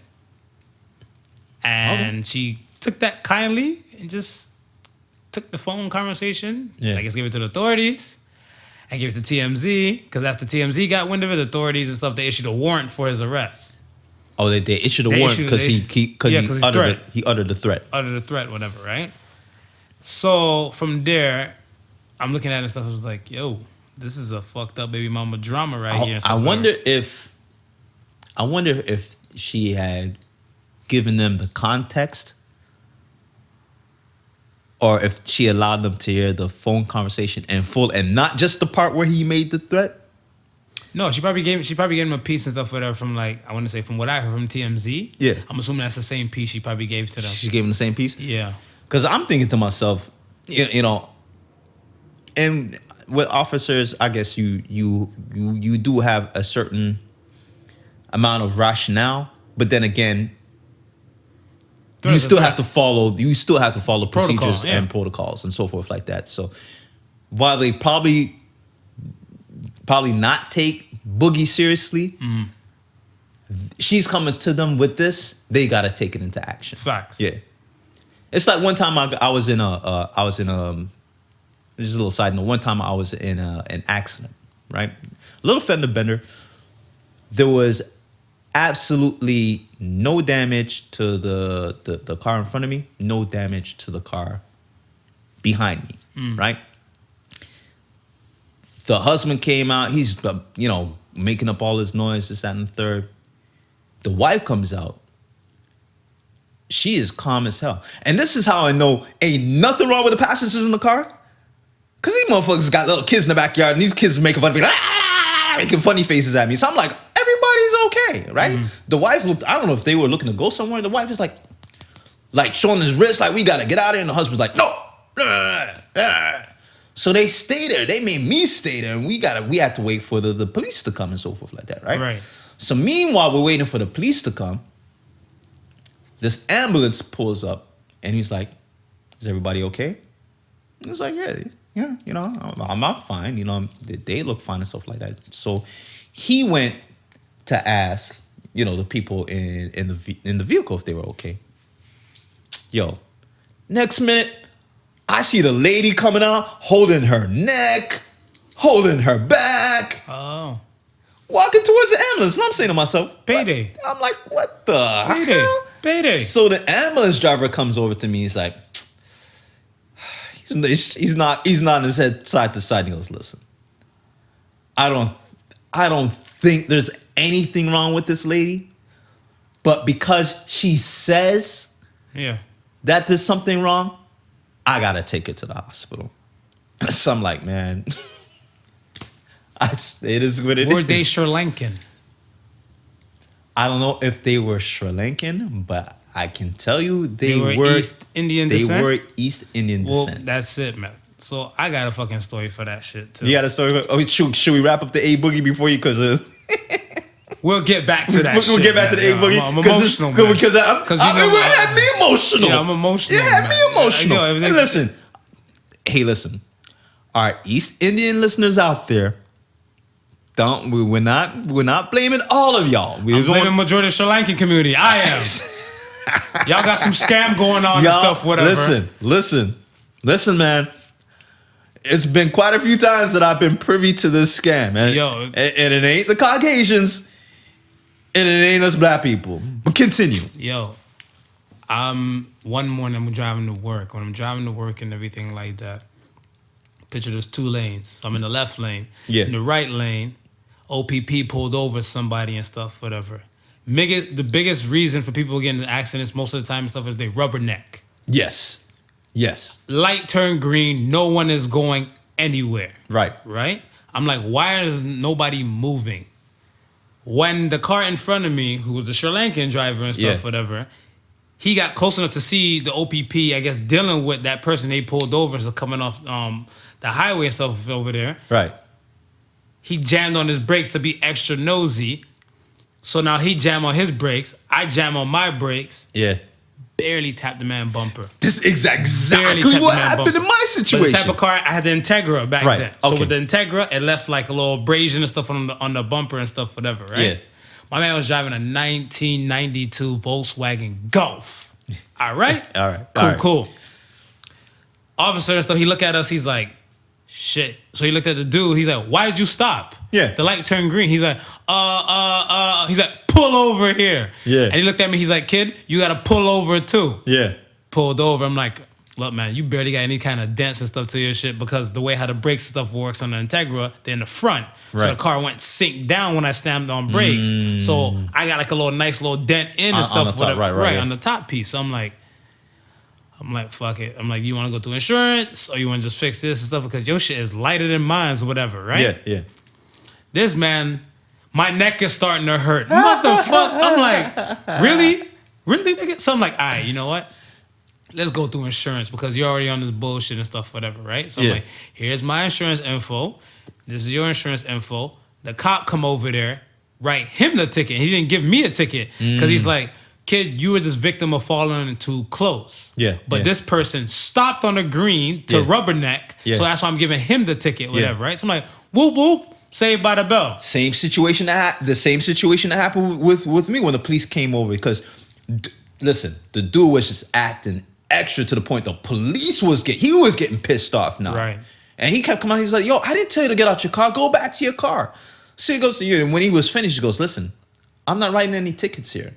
And she took that kindly and just took the phone conversation, I guess gave it to the authorities, and gave it to TMZ, because after TMZ got wind of it, the authorities and stuff, they issued a warrant for his arrest. Oh, they issued a warrant because he uttered the threat. Uttered the threat, whatever, right? So from there, I'm looking at it and stuff, I was like, yo, this is a fucked up baby mama drama right here. I wonder if she had given them the context, or if she allowed them to hear the phone conversation in full and not just the part where he made the threat. No, she probably gave him a piece and stuff whatever from from what I heard from TMZ. Yeah. I'm assuming that's the same piece she probably gave to them. She gave him the same piece? Yeah. Because I'm thinking to myself, and with officers, I guess you do have a certain amount of rationale, but then again, you still have to follow procedures and protocols and so forth like that. So while they probably not take Boogie seriously, she's coming to them with this. They got to take it into action. Facts. Yeah. It's like one time I was in just a little side note. One time I was in an accident, right? A little fender bender. There was absolutely no damage to the car in front of me, no damage to the car behind me, right? The husband came out, he's, making up all his noise, this, that, and the third. The wife comes out. She is calm as hell. And this is how I know ain't nothing wrong with the passengers in the car. Because these motherfuckers got little kids in the backyard, and these kids making fun of me, making funny faces at me. So I'm like, everybody's okay, right? The wife looked, I don't know if they were looking to go somewhere. The wife is like showing his wrist, like, we got to get out of here. And the husband's like, no. So they stay there. They made me stay there, and we had to wait for the police to come and so forth like that, right? Right. So meanwhile, we're waiting for the police to come. This ambulance pulls up, and he's like, is everybody okay? He was like, yeah, you know, I'm not fine. You know, they look fine and stuff like that. So he went to ask, you know, the people in the vehicle if they were okay. Yo, next minute, I see the lady coming out, holding her neck, holding her back. Oh. Walking towards the ambulance. And I'm saying to myself, payday. I'm like, what the hell? Payday. So the ambulance driver comes over to me. He's like, he's nodding his head side to side. He goes, listen, I don't think there's anything wrong with this lady, but because she says that there's something wrong, I gotta take her to the hospital. So I'm like, man, it is what it is. Were they Sri Lankan? I don't know if they were Sri Lankan, but I can tell you they were East Indian descent. They were East Indian descent. Well, that's it, man. So I got a fucking story for that shit too. You got a story? Should we wrap up the A Boogie before you? Because we'll get back to that. We'll get back to the A Boogie. I'm emotional, man. Because it had me emotional. Yeah, I'm emotional. It had me emotional. Hey, listen. All right, East Indian listeners out there, we're not blaming all of y'all. I'm blaming majority of the Sri Lankan community. I am. Y'all got some scam going on and stuff, whatever. Listen, man. It's been quite a few times that I've been privy to this scam, man. And it ain't the Caucasians, and it ain't us black people. But continue. Yo, one morning I'm driving to work. When I'm driving to work and everything like that, picture there's two lanes. So I'm in the left lane. Yeah. In the right lane, OPP pulled over somebody and stuff, whatever. The biggest reason for people getting in accidents most of the time and stuff is they rubberneck. Yes. Light turned green. No one is going anywhere. Right. I'm like, why is nobody moving? When the car in front of me, who was a Sri Lankan driver and stuff, whatever, he got close enough to see the OPP, I guess, dealing with that person they pulled over, so coming off the highway and stuff over there. Right. He jammed on his brakes to be extra nosy. So now he jammed on his brakes. I jam on my brakes. Yeah. Barely tapped the man bumper. This is exactly what happened in my situation. But the type of car, I had the Integra back then. So Okay. with the Integra, it left like a little abrasion and stuff on the bumper and stuff, whatever, right? Yeah. My man was driving a 1992 Volkswagen Golf. All right? All right. Cool. Officer and stuff, he looked at us, he's like, shit. So he looked at the dude, he's like, why did you stop? Yeah. The light turned green. He's like, he's like, pull over here. Yeah. And he looked at me, he's like, kid, you gotta pull over too. Yeah. Pulled over. I'm like, look, man, you barely got any kind of dents and stuff to your shit because the way how the brakes and stuff works on the Integra, they're in the front. Right. So the car went sink down when I stamped on brakes. So I got like a nice little dent in and stuff. On the top, right, on the top piece. So I'm like, fuck it. I'm like, you want to go through insurance or you want to just fix this and stuff because your shit is lighter than mine or whatever, right? Yeah. This man, my neck is starting to hurt. Motherfucker. I'm like, really? Really, nigga? So I'm like, all right, you know what? Let's go through insurance because you're already on this bullshit and stuff, whatever, right? So I'm like, here's my insurance info. This is your insurance info. The cop come over there, write him the ticket. He didn't give me a ticket because he's like, kid, you were just victim of falling too close. Yeah. But this person stopped on the green to rubberneck. Yeah. So that's why I'm giving him the ticket, whatever, right? So I'm like, whoop, whoop, saved by the bell. Same situation that happened with me when the police came over because, listen, the dude was just acting extra to the point the police was getting pissed off now. Right. And he kept coming out, he's like, yo, I didn't tell you to get out your car. Go back to your car. So he goes to you, and when he was finished, he goes, listen, I'm not writing any tickets here.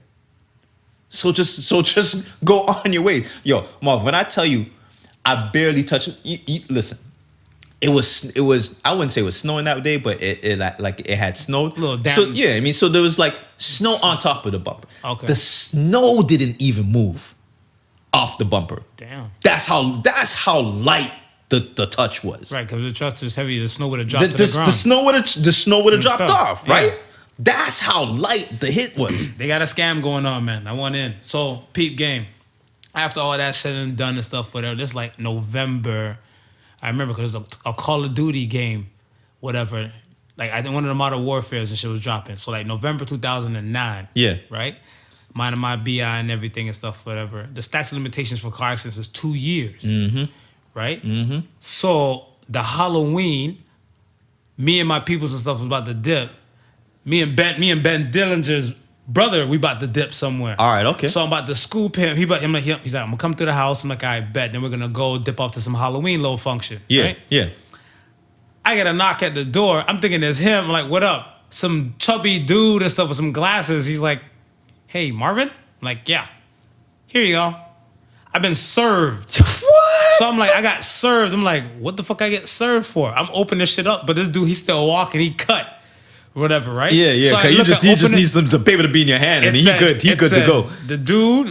So just go on your way. Yo, Marv, when I tell you, I barely touched it. Listen, it was. I wouldn't say it was snowing that day, but it had snowed. A little damp. So yeah, I mean, so there was like snow on top of the bumper. Okay. The snow didn't even move off the bumper. Damn. That's how light the touch was. Right, because the truck is heavy. The snow would have dropped to the ground. The snow would have dropped off, right? Yeah. That's how light the hit was. They got a scam going on, man. I went in. So, peep game. After all that shit and done and stuff, whatever, this like November. I remember because it was a Call of Duty game, whatever. Like, I think one of the Modern Warfares and shit was dropping. So, like, November 2009. Yeah. Right? Minding my BI and everything and stuff, whatever. The statute of limitations for car accidents is 2 years. Mm-hmm. Right? Mm-hmm. So, the Halloween, me and my peoples and stuff was about to dip. Me and Ben Dillinger's brother, we about to dip somewhere. All right, okay. So I'm about to scoop him. He's like, I'm gonna come to the house. I'm like, I bet. Then we're gonna go dip off to some Halloween little function. Yeah, right? yeah. I get a knock at the door. I'm thinking it's him. I'm like, what up? Some chubby dude and stuff with some glasses. He's like, hey, Marvin? I'm like, yeah. Here you go. I've been served. What? So I'm like, I got served. I'm like, what the fuck I get served for? I'm opening this shit up, but this dude, he's still walking. He cut. Whatever, right? Yeah, yeah. So you just need the paper to be in your hand, and he good to go. The dude,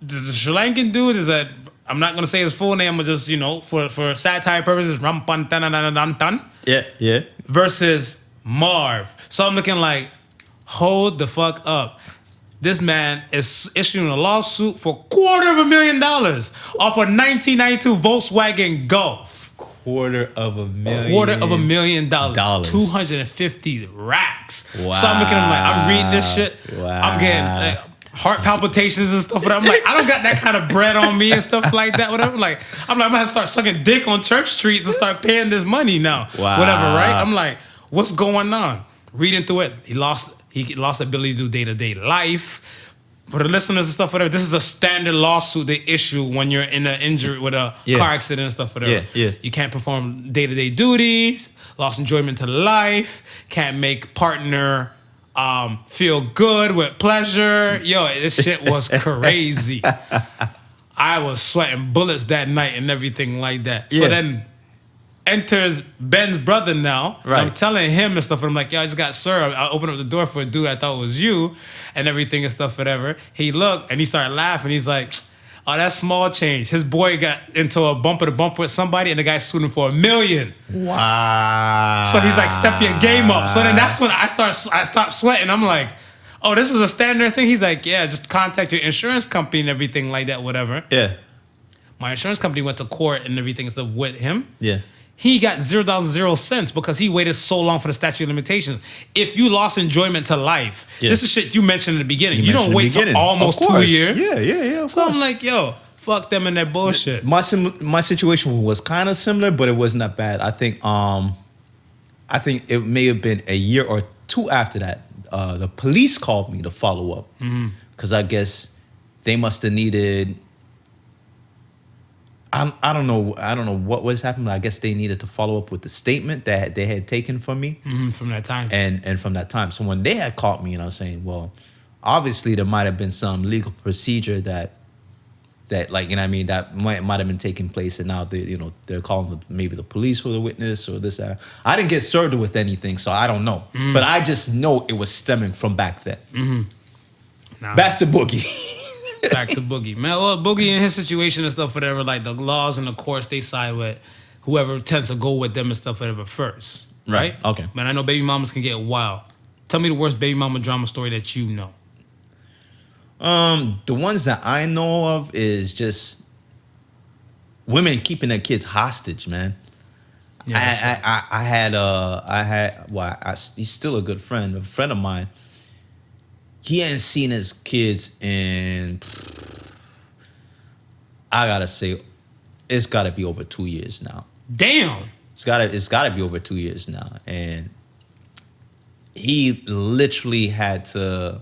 the Sri Lankan dude is that I'm not gonna say his full name, but just for satire purposes, Rampantananantan. Yeah, yeah. Versus Marv. So I'm looking like, hold the fuck up. This man is issuing a lawsuit for $250,000 off a 1992 Volkswagen Golf. $250,000. $250,000. 250 racks. Wow. So I'm looking at him like, I'm reading this shit. Wow. I'm getting heart palpitations and stuff. I'm like, I don't got that kind of bread on me and stuff like that. Whatever. Like, I'm gonna have to start sucking dick on Church Street to start paying this money now. Wow. Whatever, right? I'm like, what's going on? Reading through it, he lost the ability to do day-to-day life. For the listeners and stuff, whatever, this is a standard lawsuit they issue when you're in an injury with a car accident and stuff, whatever. Yeah. You can't perform day-to-day duties, lost enjoyment to life, can't make partner feel good with pleasure. Yo, this shit was crazy. I was sweating bullets that night and everything like that. So then enters Ben's brother now. Right. I'm telling him and stuff, and I'm like, yo, I just got served. I opened up the door for a dude I thought was you and everything and stuff, whatever. He looked and he started laughing. He's like, oh, that's small change. His boy got into a bumper to bumper with somebody and the guy's suing him for $1 million. Wow. So he's like, step your game up. So then that's when I stopped sweating. I'm like, oh, this is a standard thing? He's like, yeah, just contact your insurance company and everything like that, whatever. Yeah. My insurance company went to court and everything and stuff with him. Yeah. He got $0.0 because he waited so long for the statute of limitations. If you lost enjoyment to life, this is shit you mentioned in the beginning. You don't wait till almost 2 years. Yeah, of so course. I'm like, yo, fuck them and their bullshit. My situation was kind of similar, but it wasn't that bad. I think it may have been a year or two after that. The police called me to follow up because I guess they must have needed. I don't know what was happening. I guess they needed to follow up with the statement that they had taken from me from that time. And from that time. So when they had caught me and I was saying, well, obviously there might have been some legal procedure that like, you know what I mean, that might have been taking place, and now they're calling maybe the police for the witness or this, that. I didn't get served with anything, so I don't know. But I just know it was stemming from back then. Back to Boogie. Back to Boogie. Man, well, Boogie in his situation and stuff, whatever, like the laws and the courts, they side with whoever tends to go with them and stuff, whatever, first. Right? Okay. Man, I know baby mamas can get wild. Tell me the worst baby mama drama story that you know. The ones that I know of is just women keeping their kids hostage, man. Yeah, he's still a good friend, a friend of mine. He hadn't seen his kids in, I gotta say, it's gotta be over 2 years now. Damn. It's gotta be over 2 years now. And he literally had to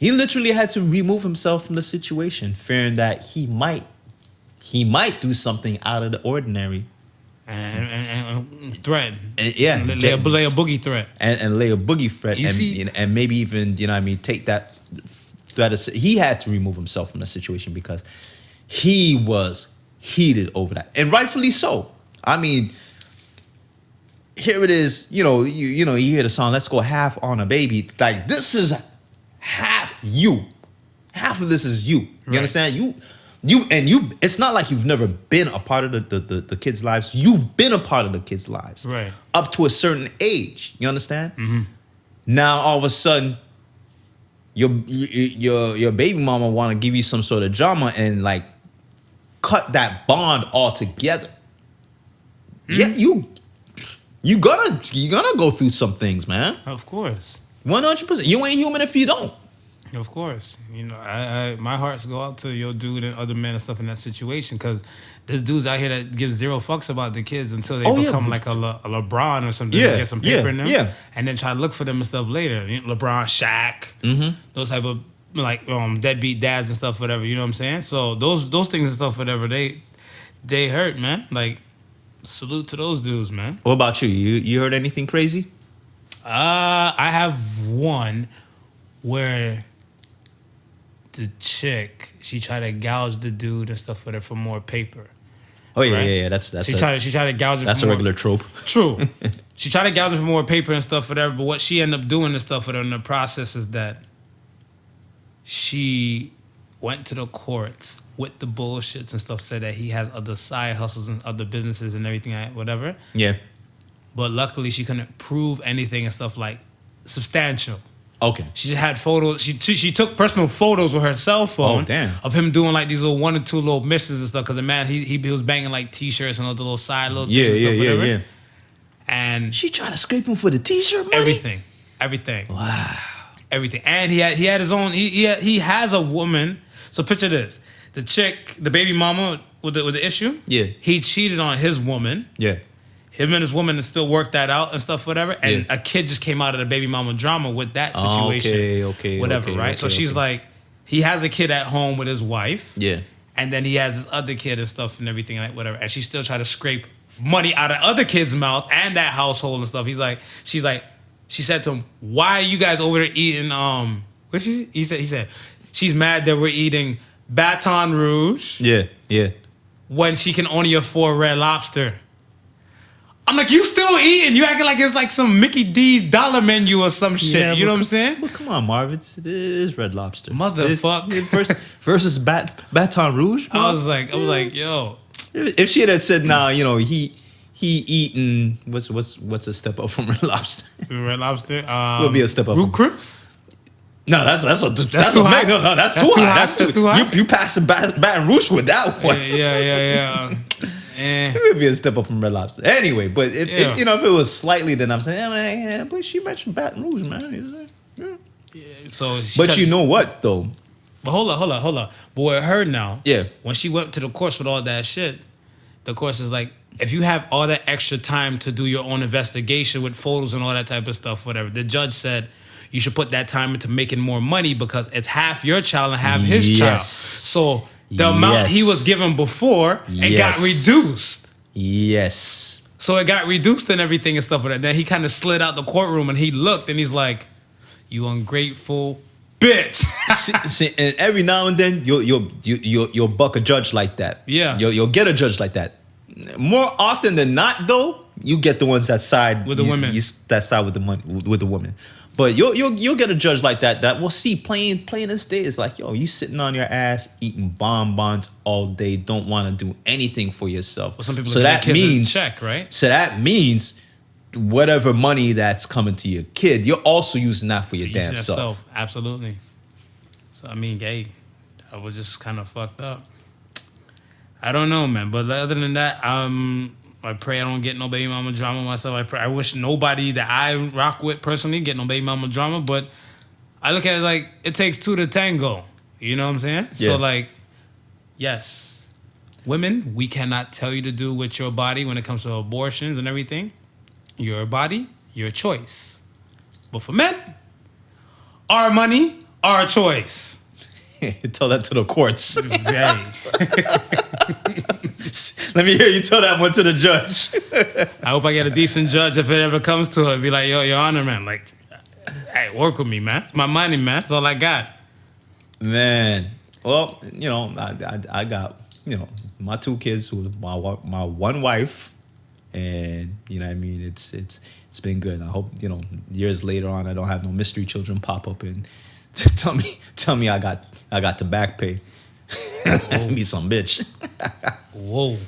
remove himself from the situation, fearing that he might do something out of the ordinary. And threat. And, lay a boogie threat. And lay a boogie threat. And maybe even, you know what I mean, take that threat. He had to remove himself from the situation because he was heated over that. And rightfully so. I mean, here it is, you hear the song, let's go half on a baby. Like, this is half you. Half of this is you. You understand? It's not like you've never been a part of the kids' lives. You've been a part of the kids' lives. Right. Up to a certain age. You understand? Mm-hmm. Now, all of a sudden, your baby mama want to give you some sort of drama and like cut that bond altogether. Mm-hmm. Yeah, you gonna go through some things, man. Of course. 100%. You ain't human if you don't. Of course. You know, I my hearts go out to your dude and other men and stuff in that situation, because there's dudes out here that give zero fucks about the kids until they become like a LeBron or something, and get some paper in them, and then try to look for them and stuff later. You know, LeBron, Shaq, those type of like deadbeat dads and stuff, whatever. You know what I'm saying? So those things and stuff, whatever, they hurt, man. Like, salute to those dudes, man. What about you? You heard anything crazy? I have one where the chick, she tried to gouge the dude and stuff with her for more paper. Oh yeah, right? yeah. That's she tried to gouge him. That's for a regular trope. True. She tried to gouge him for more paper and stuff, whatever. But what she ended up doing and stuff with her in the process is that she went to the courts with the bullshits and stuff, said that he has other side hustles and other businesses and everything, whatever. Yeah. But luckily, she couldn't prove anything and stuff like substantial. Okay. She just had photos. She took personal photos with her cell phone of him doing like these little 1 or 2 little missions and stuff. Because the man, he was banging like T-shirts and other little side little things and stuff, whatever. Yeah. And she tried to scrape him for the T-shirt money? Everything. Wow. Everything. And he had his own, he has a woman. So picture this. The chick, the baby mama with the issue. Yeah. He cheated on his woman. Yeah. Him and his woman still worked that out and stuff, whatever. And a kid just came out of the baby mama drama with that situation. Okay. Whatever, right? So she's like, he has a kid at home with his wife. Yeah. And then he has this other kid and stuff and everything, like whatever. And she still tried to scrape money out of other kids' mouth and that household and stuff. She said to him, "Why are you guys over there eating?" He said, she's mad that we're eating Baton Rouge. Yeah. When she can only afford Red Lobster. I'm like, you still eating? You acting like it's like some Mickey D's dollar menu or some shit. Yeah, you know what I'm saying? Well, come on, Marv. It is Red Lobster. Motherfucker. Versus Baton Rouge, bro? I was like, yo. If she had said, nah, you know, he eating what's a step up from Red Lobster? Red Lobster. Would be a step up. Root Crips? No, that's too high. No, that's too high. That's too high. You passed Baton Rouge with that one. Yeah. It would be a step up from Red Lobster. Anyway, but if it was slightly, then I'm saying, but she mentioned Baton Rouge, man. But you know what, though? But hold on. But with her now, when she went to the course with all that shit, the course is like, if you have all that extra time to do your own investigation with photos and all that type of stuff, whatever, the judge said you should put that time into making more money because it's half your child and half his child. So the amount he was given before, it got reduced. Yes. So it got reduced and everything and stuff like that. Then he kind of slid out the courtroom and he looked and he's like, "You ungrateful bitch." See, and every now and then you'll buck a judge like that. Yeah. You'll get a judge like that. More often than not, though, you get the ones that side with the women. That side with the money with the woman. But you'll get a judge like that will see plain as day. It's like, yo, you sitting on your ass eating bonbons all day, don't want to do anything for yourself. Well, some people that means check, right? So that means whatever money that's coming to your kid, you're also using that for your damn self. Absolutely. So I mean, gay, I was just kind of fucked up. I don't know, man. But other than that, I pray I don't get no baby mama drama myself. I wish nobody that I rock with personally get no baby mama drama. But I look at it like it takes two to tango. You know what I'm saying? Yeah. So like, yes, women, we cannot tell you to do with your body when it comes to abortions and everything. Your body, your choice. But for men, our money, our choice. Tell that to the courts. Exactly. Let me hear you tell that one to the judge. I hope I get a decent judge if it ever comes to it. Be like, yo, Your Honor, man, like, hey, work with me, man. It's my money, man. That's all I got. Man, well, you know, I got, you know, my 2 kids with my one wife, and you know what I mean. It's been good. I hope, you know, years later on, I don't have no mystery children pop up and tell me I got the back pay. Be some bitch. Whoa.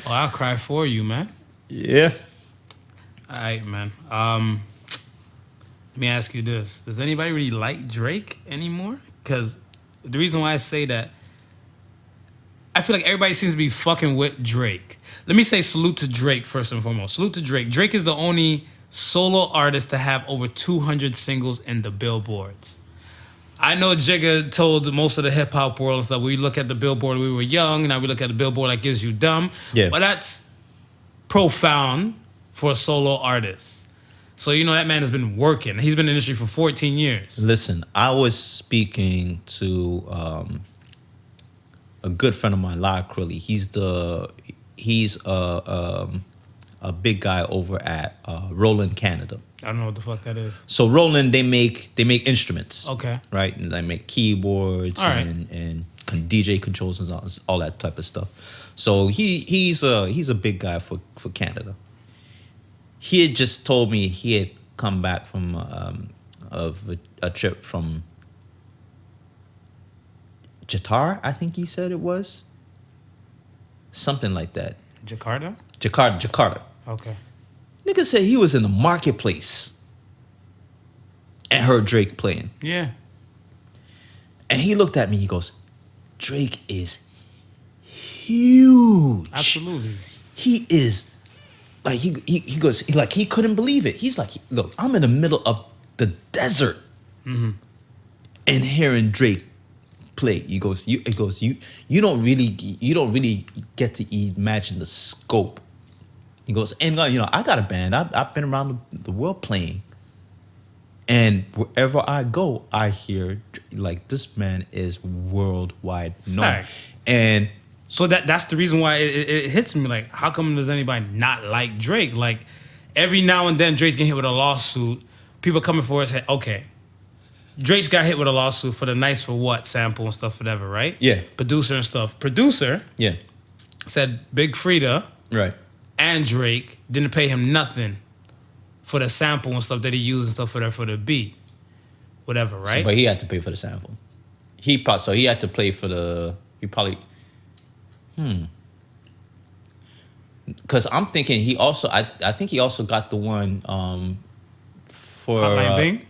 Oh, I'll cry for you, man. Yeah. All right, man. Let me ask you this. Does anybody really like Drake anymore? Because the reason why I say that, I feel like everybody seems to be fucking with Drake. Let me say salute to Drake first and foremost. Salute to Drake. Drake is the only solo artist to have over 200 singles in the Billboards. I know Jigga told most of the hip hop world and stuff. We look at the Billboard when we were young, now we look at the Billboard like Is You Dumb. Yeah. But that's profound for a solo artist. So you know that man has been working. He's been in the industry for 14 years. Listen, I was speaking to a good friend of mine, La Acryli. He's a big guy over at Roland Canada. I don't know what the fuck that is. So Roland, they make instruments. Okay. Right? And they make keyboards right. and DJ controls and all that type of stuff. So he's a big guy for Canada. He had just told me he had come back from a trip from Jatar, I think he said it was. Something like that. Jakarta. Okay. Nigga said he was in the marketplace and heard Drake playing. Yeah. And he looked at me, he goes, Drake is huge. Absolutely. He is, like, he goes, he couldn't believe it. He's like, look, I'm in the middle of the desert and hearing Drake play. He goes, you don't really get to imagine the scope. He goes, and I got a band. I've been around the world playing. And wherever I go, I hear, like, this man is worldwide known. Facts. And so that's the reason why it hits me. Like, how come does anybody not like Drake? Like, every now and then, Drake's getting hit with a lawsuit. People coming for us, say, okay, Drake's got hit with a lawsuit for the Nice for What sample and stuff, whatever, right? Yeah. Producer and stuff. Producer said Big Frida and Drake didn't pay him nothing for the sample and stuff that he used and stuff for the beat. Whatever, right? But he had to pay for the sample. He had to pay for because I'm thinking he also, I think he also got the one for Hotline Bling?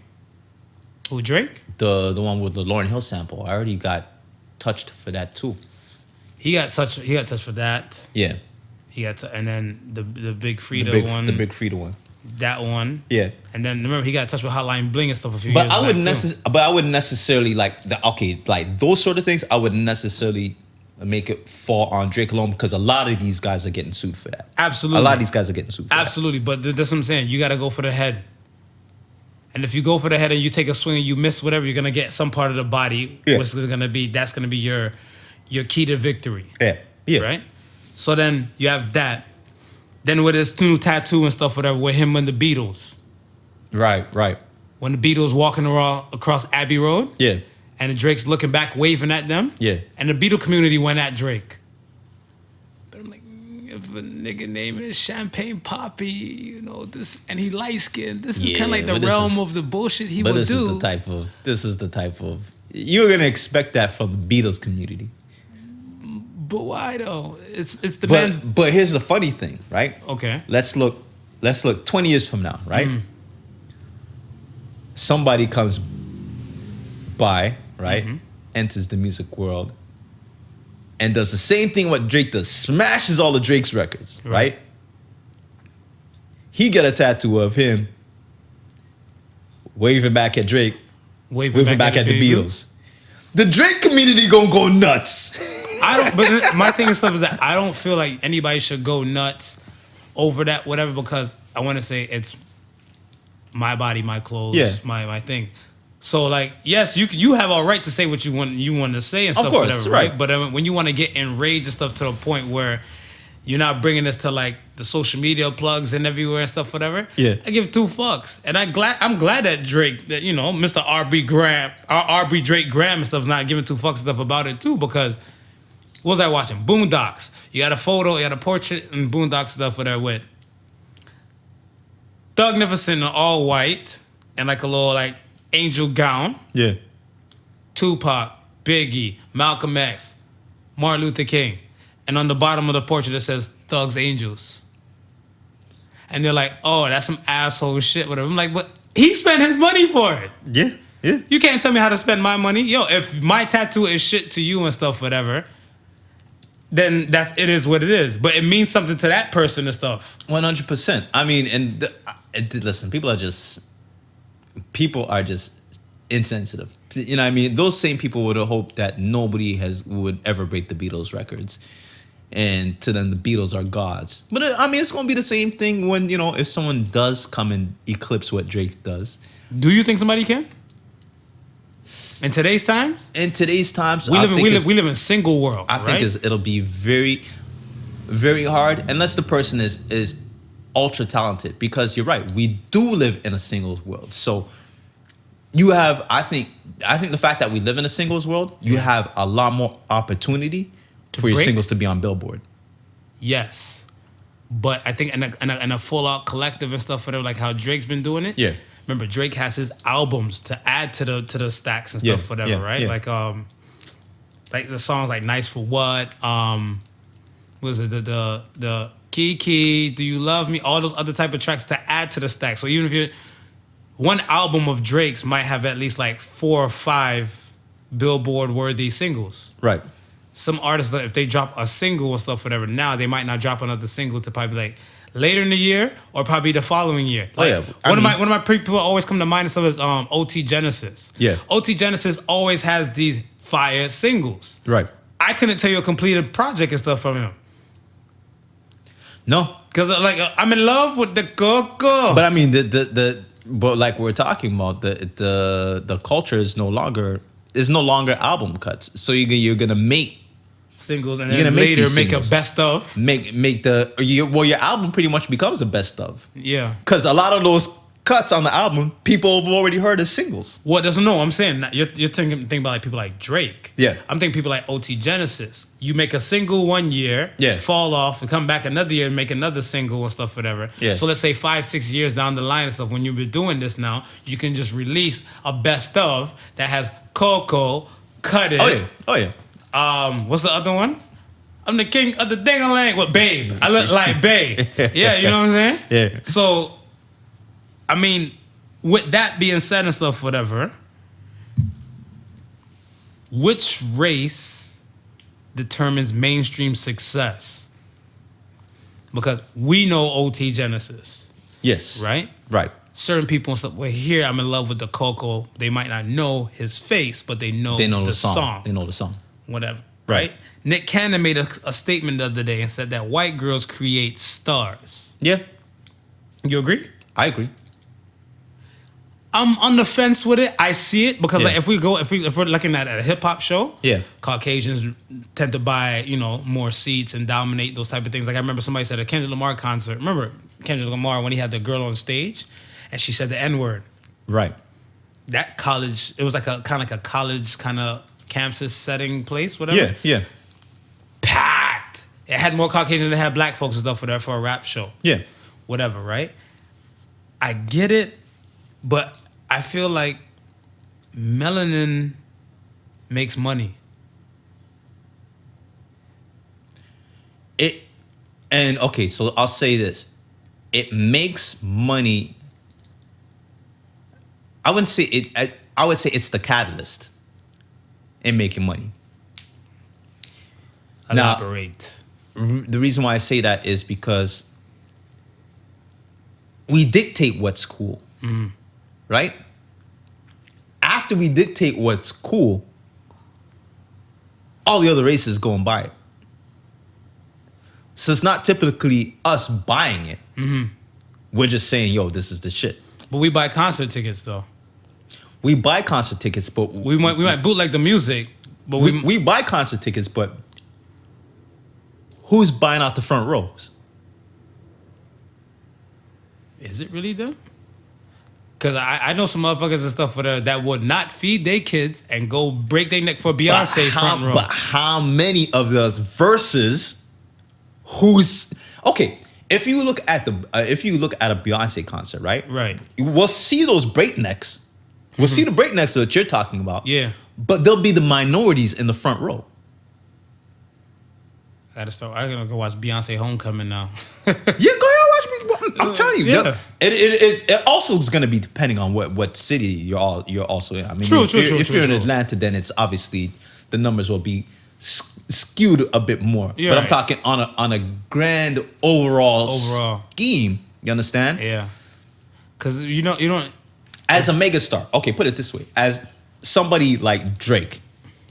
Who, Drake? The one with the Lauryn Hill sample. I already got touched for that too. He got touched for that. Yeah. And then the Big Frida one. The Big Frida one. That one. Yeah. And then remember he got touched with Hotline Bling and stuff a few years back. But I wouldn't necessarily like those sort of things. I wouldn't necessarily make it fall on Drake alone because a lot of these guys are getting sued for that. Absolutely. A lot of these guys are getting sued for Absolutely. That. But that's what I'm saying. You got to go for the head. And if you go for the head and you take a swing and you miss whatever, you're gonna get some part of the body, which is gonna be your key to victory. Yeah. Right? So then you have that. Then with his new tattoo and stuff, whatever, with him and the Beatles. Right. When the Beatles walking around across Abbey Road. Yeah. And Drake's looking back, waving at them. Yeah. And the Beatle community went at Drake. But I'm like, if a nigga name is Champagne Poppy, this, and he light skinned, this is kind of like the realm of the bullshit he would do. This is the type of, you're gonna expect that from the Beatles community. But why though? It's the man's. But here's the funny thing, right? Okay. Let's look 20 years from now, right? Somebody comes by, right? Enters the music world and does the same thing what Drake does, smashes all of Drake's records, right? He get a tattoo of him waving back at Drake, waving back at the Beatles. The Drake community gonna go nuts. But my thing and stuff is that I don't feel like anybody should go nuts over that, whatever, because I want to say it's my body, my clothes, my thing. So like, yes, you have a right to say what you want to say and stuff, whatever, right? But when you want to get enraged and stuff to the point where you're not bringing this to like the social media plugs and everywhere and stuff, whatever. Yeah, I give two fucks, and I'm glad that Drake, that Mr. RB Drake Graham and stuff, is not giving two fucks and stuff about it too, because. What was I watching? Boondocks. You had a photo, you had a portrait and Boondocks stuff with her with Thugnificent in all white and like a little like angel gown. Yeah. Tupac, Biggie, Malcolm X, Martin Luther King. And on the bottom of the portrait it says Thugs Angels. And they're like, oh, that's some asshole shit, whatever. I'm like, but he spent his money for it. Yeah, yeah. You can't tell me how to spend my money. Yo, if my tattoo is shit to you and stuff, whatever, then it is what it is. But it means something to that person and stuff. 100%. I mean, listen, people are just insensitive. You know what I mean? Those same people would have hoped that nobody would ever break the Beatles records. And to them, the Beatles are gods. But I mean, it's going to be the same thing when, if someone does come and eclipse what Drake does. Do you think somebody can? In today's times? In today's times, we live in single world. I think it'll be very, very hard unless the person is ultra talented. Because you're right, we do live in a singles world. So you have, I think the fact that we live in a singles world, you have a lot more opportunity for your singles to be on Billboard. Yes, but I think in a full out collective and stuff, whatever, like how Drake's been doing it. Yeah. Remember, Drake has his albums to add to the stacks and stuff, whatever, right? Yeah. Like the songs like "Nice for What," was it the Kiki, Do You Love Me? All those other type of tracks to add to the stack. So even if one album of Drake's might have at least like 4 or 5 Billboard worthy singles. Right. Some artists, if they drop a single and stuff, whatever, now they might not drop another single to probably like later in the year or probably the following year. Like, one of my people always come to mind and stuff is OT Genesis. Yeah. OT Genesis always has these fire singles. Right. I couldn't tell you a completed project and stuff from him. No. Because I'm in love with the Coco. But I mean, but like we're talking about, the culture is no longer album cuts. So you're gonna make singles and then later make a best of. Your album pretty much becomes a best of. Yeah. Because a lot of those cuts on the album, people have already heard as singles. What doesn't know? I'm saying you're thinking about like people like Drake. Yeah. I'm thinking people like OT Genesis. You make a single one year, yeah, fall off, and come back another year and make another single and stuff, whatever. Yeah. So let's say 5-6 years down the line and stuff, when you've been doing this now, you can just release a best of that has Coco, Cut It. Oh yeah. What's the other one? I'm the king of the ding-a-lang with Babe. I look like Babe. Yeah, you know what I'm saying? Yeah. So, I mean, with that being said and stuff, whatever, which race determines mainstream success? Because we know OT Genesis. Yes. Right? Right. Certain people and stuff, well, here I'm in love with the Coco. They might not know his face, but they know the song. They know the song. Whatever. Right? Nick Cannon made a statement the other day and said that white girls create stars. Yeah. You agree? I agree. I'm on the fence with it. I see it because like, if we're looking at a hip hop show, Caucasians tend to buy, more seats and dominate those type of things. Like I remember somebody said at a Kendrick Lamar concert. Remember Kendrick Lamar when he had the girl on stage and she said the N-word. Right. That college, it was like a kind of like a college kind of campus setting place, whatever. Yeah. Packed. It had more Caucasians than it had black folks and stuff for a rap show. Yeah. Whatever, right? I get it, but I feel like melanin makes money. So I'll say this. It makes money. I wouldn't say it. I would say it's the catalyst in making money. Elaborate. Now, the reason why I say that is because we dictate what's cool, right? After we dictate what's cool, all the other races go and buy it. So it's not typically us buying it. Mm-hmm. We're just saying, yo, this is the shit. But we buy concert tickets, though. We buy concert tickets, but... We might bootleg the music, but we buy concert tickets, but who's buying out the front rows? Is it really them? Because I know some motherfuckers and stuff that would not feed their kids and go break their neck for Beyonce front row. But how many of those verses who's... Okay, if you look at a Beyonce concert, right? Right. We'll see those breaknecks. We'll see the breaknecks that you're talking about. Yeah. But there'll be the minorities in the front row. I gotta go watch Beyonce Homecoming now. Yeah, go ahead and watch me. I'm telling you, yeah. It also is going to be depending on what city you're also in. I mean, if you're in Atlanta, then it's obviously the numbers will be skewed a bit more. Yeah, but I'm talking on a grand overall scheme. You understand? Yeah. Because you don't. As a megastar, okay, put it this way: as somebody like Drake,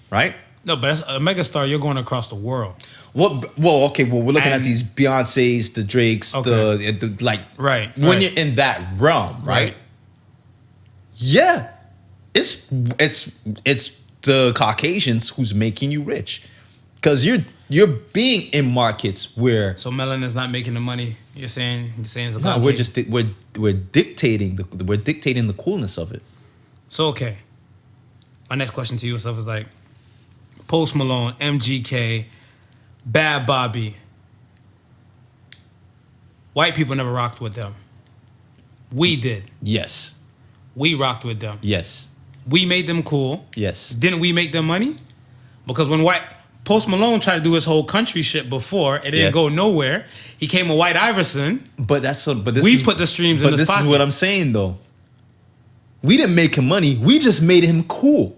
right? No, but as a megastar, you're going across the world. Well, we're looking at these Beyoncés, the Drakes, the like. Right. When you're in that realm, right? Yeah, it's the Caucasians who's making you rich, because you're being in markets where. So melanin's not making the money. You're saying it's a no. We're just we're dictating the coolness of it. So okay, my next question to you is like, Post Malone, MGK, Bad Bobby. White people never rocked with them. We did. Yes. We rocked with them. Yes. We made them cool. Yes. Didn't we make them money? Because when Post Malone tried to do his whole country shit before, it didn't go nowhere. He came with White Iverson. But we put the streams in his pocket. But this is what I'm saying though. We didn't make him money. We just made him cool.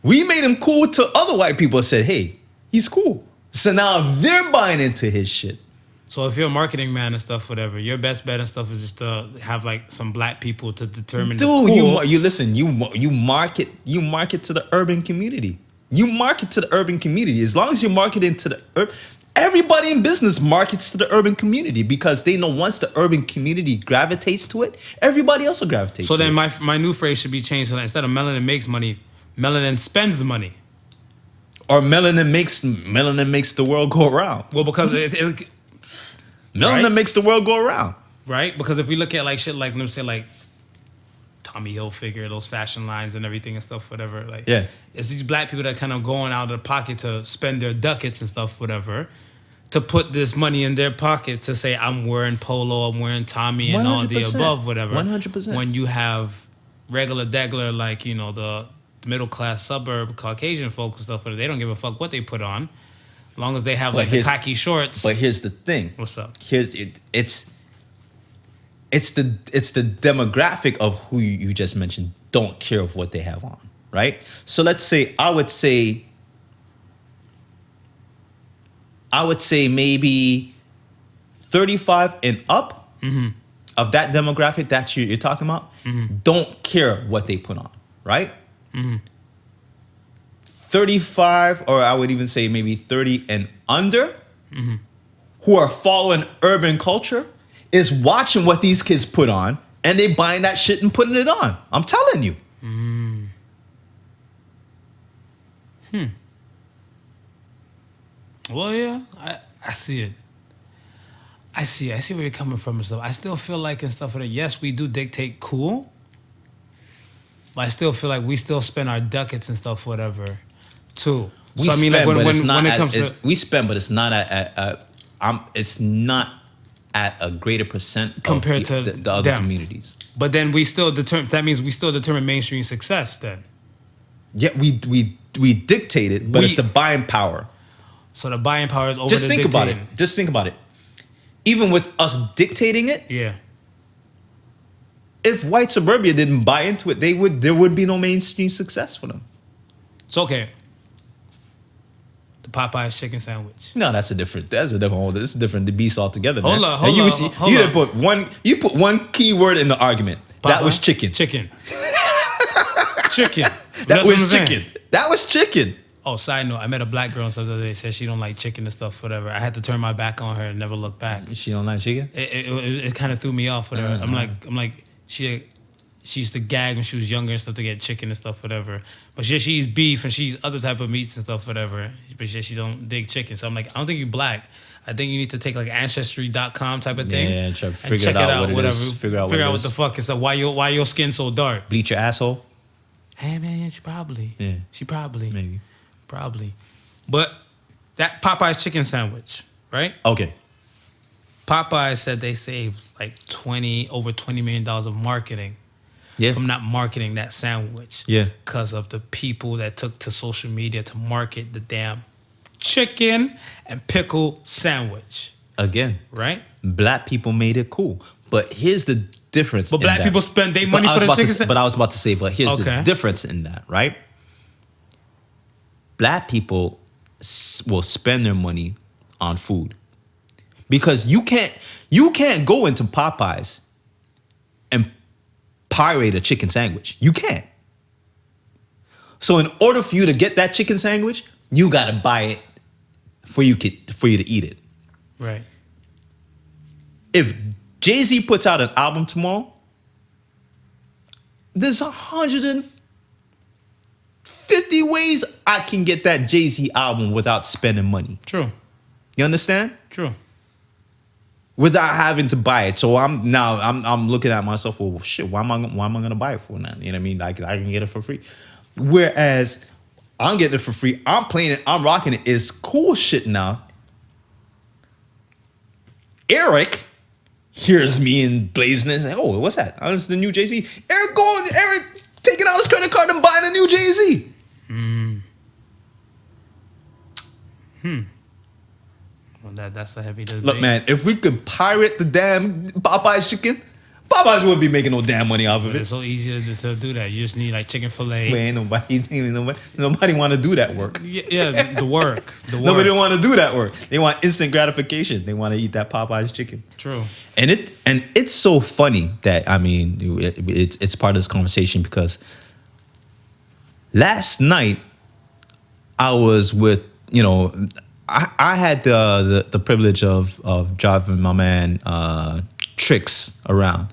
We made him cool to other white people and said, hey, he's cool. So now they're buying into his shit. So if you're a marketing man and stuff, whatever, your best bet and stuff is just to have like some black people to determine. Dude, you listen. You market to the urban community. You market to the urban community. As long as you're marketing to the everybody in business markets to the urban community, because they know once the urban community gravitates to it, everybody else will gravitate. So to then it. my new phrase should be changed. So that instead of melanin makes money, melanin spends money. Or melanin makes the world go around. Well, because melanin makes the world go around. Right? Because if we look at like shit like, let me say like Tommy Hilfiger, those fashion lines and everything and stuff, whatever. Like, it's these black people that kind of going out of their pocket to spend their ducats and stuff, whatever, to put this money in their pockets to say, I'm wearing Polo, I'm wearing Tommy, and all the above, whatever. 100%. When you have regular degler, like, you know, the middle class suburb Caucasian folks and stuff, they don't give a fuck what they put on, as long as they have like the khaki shorts. But here's the thing. What's up? It's the demographic of who you just mentioned don't care of what they have on, right? So let's say I would say maybe 35 and up of that demographic that you're talking about don't care what they put on, right? 35, or I would even say maybe 30 and under, who are following urban culture, is watching what these kids put on, and they buying that shit and putting it on. I'm telling you. Well, yeah, I see it. I see where you're coming from and stuff. I still feel like and stuff like that, yes, we do dictate cool, but I still feel like we still spend our ducats and stuff, whatever, too. We spend, like when it comes to we spend, but it's not it's not at a greater percent compared to the other communities. But then we still determine. That means we still determine mainstream success. Then, yeah, we dictate it, but it's the buying power. So the buying power is over. Just think about it. Just think about it. Even with us dictating it, if white suburbia didn't buy into it, there would be no mainstream success for them. It's okay. The Popeye's chicken sandwich. No, that's a different order. This is different. The beast altogether. Hold on. You put one key word in the argument. Popeye? That was chicken. Chicken. That was chicken. That was chicken. Oh, side note, I met a black girl and stuff the other day. Said she don't like chicken and stuff, whatever. I had to turn my back on her and never look back. She don't like chicken? It kind of threw me off, whatever. I'm like, she used to gag when she was younger and stuff to get chicken and stuff, whatever. But she eats beef and she eats other type of meats and stuff, whatever. But she don't dig chicken. So I'm like, I don't think you're black. I think you need to take like Ancestry.com type of thing. Yeah, try to figure it out, whatever. Figure out what the fuck is. Why your skin so dark? Bleach your asshole? Hey man, she probably. Yeah. She probably. Maybe. Probably. But that Popeye's chicken sandwich, right? Okay. Popeye said they saved like over $20 million of marketing from not marketing that sandwich. Yeah. Because of the people that took to social media to market the damn chicken and pickle sandwich. Again, right? Black people made it cool, but here's the difference. But black people spend their money for the chicken sandwich. But I was about to say, but here's the difference in that, right? Black people will spend their money on food because you can't go into Popeyes and pirate a chicken sandwich. You can't. So in order for you to get that chicken sandwich, you gotta buy it for you to eat it. Right. If Jay-Z puts out an album tomorrow, there's 150 ways I can get that Jay-Z album without spending money. True. You understand? True. Without having to buy it. So I'm looking at myself, well, shit, why am I gonna buy it for now? You know what I mean? I can get it for free. Whereas I'm getting it for free, I'm playing it, I'm rocking it. It's cool shit now. Eric hears me and blazing and like, oh, what's that? Oh, it's the new Jay-Z. Eric taking out his credit card and buying a new Jay-Z. Well, that's a heavy debate. Look, man, if we could pirate the damn Popeye's chicken, Popeyes wouldn't be making no damn money off of it. It's so easy to do that. You just need like chicken fillet. Man, nobody want to do that work. Yeah, the work. Nobody want to do that work. They want instant gratification. They want to eat that Popeyes chicken. True. And it's so funny that, I mean, it's part of this conversation because last night I was with, I had the privilege of driving my man Tricks around.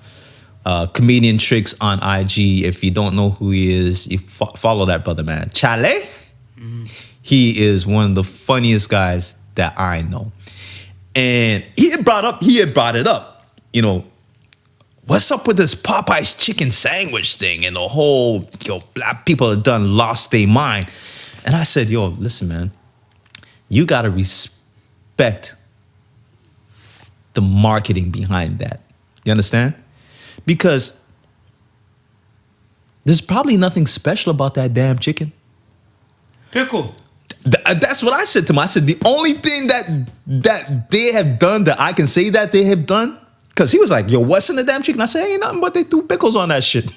Comedian Tricks on IG. If you don't know who he is, you follow that brother, man. Chale. Mm-hmm. He is one of the funniest guys that I know. And he had brought it up. What's up with this Popeye's chicken sandwich thing and the whole, black people have lost their mind. And I said, listen, man, you got to respect the marketing behind that. You understand? Because there's probably nothing special about that damn chicken. Pickle. That's what I said to him. I said, the only thing that they have done that I can say that they have done, because he was like, what's in the damn chicken? I said, ain't nothing but they threw pickles on that shit.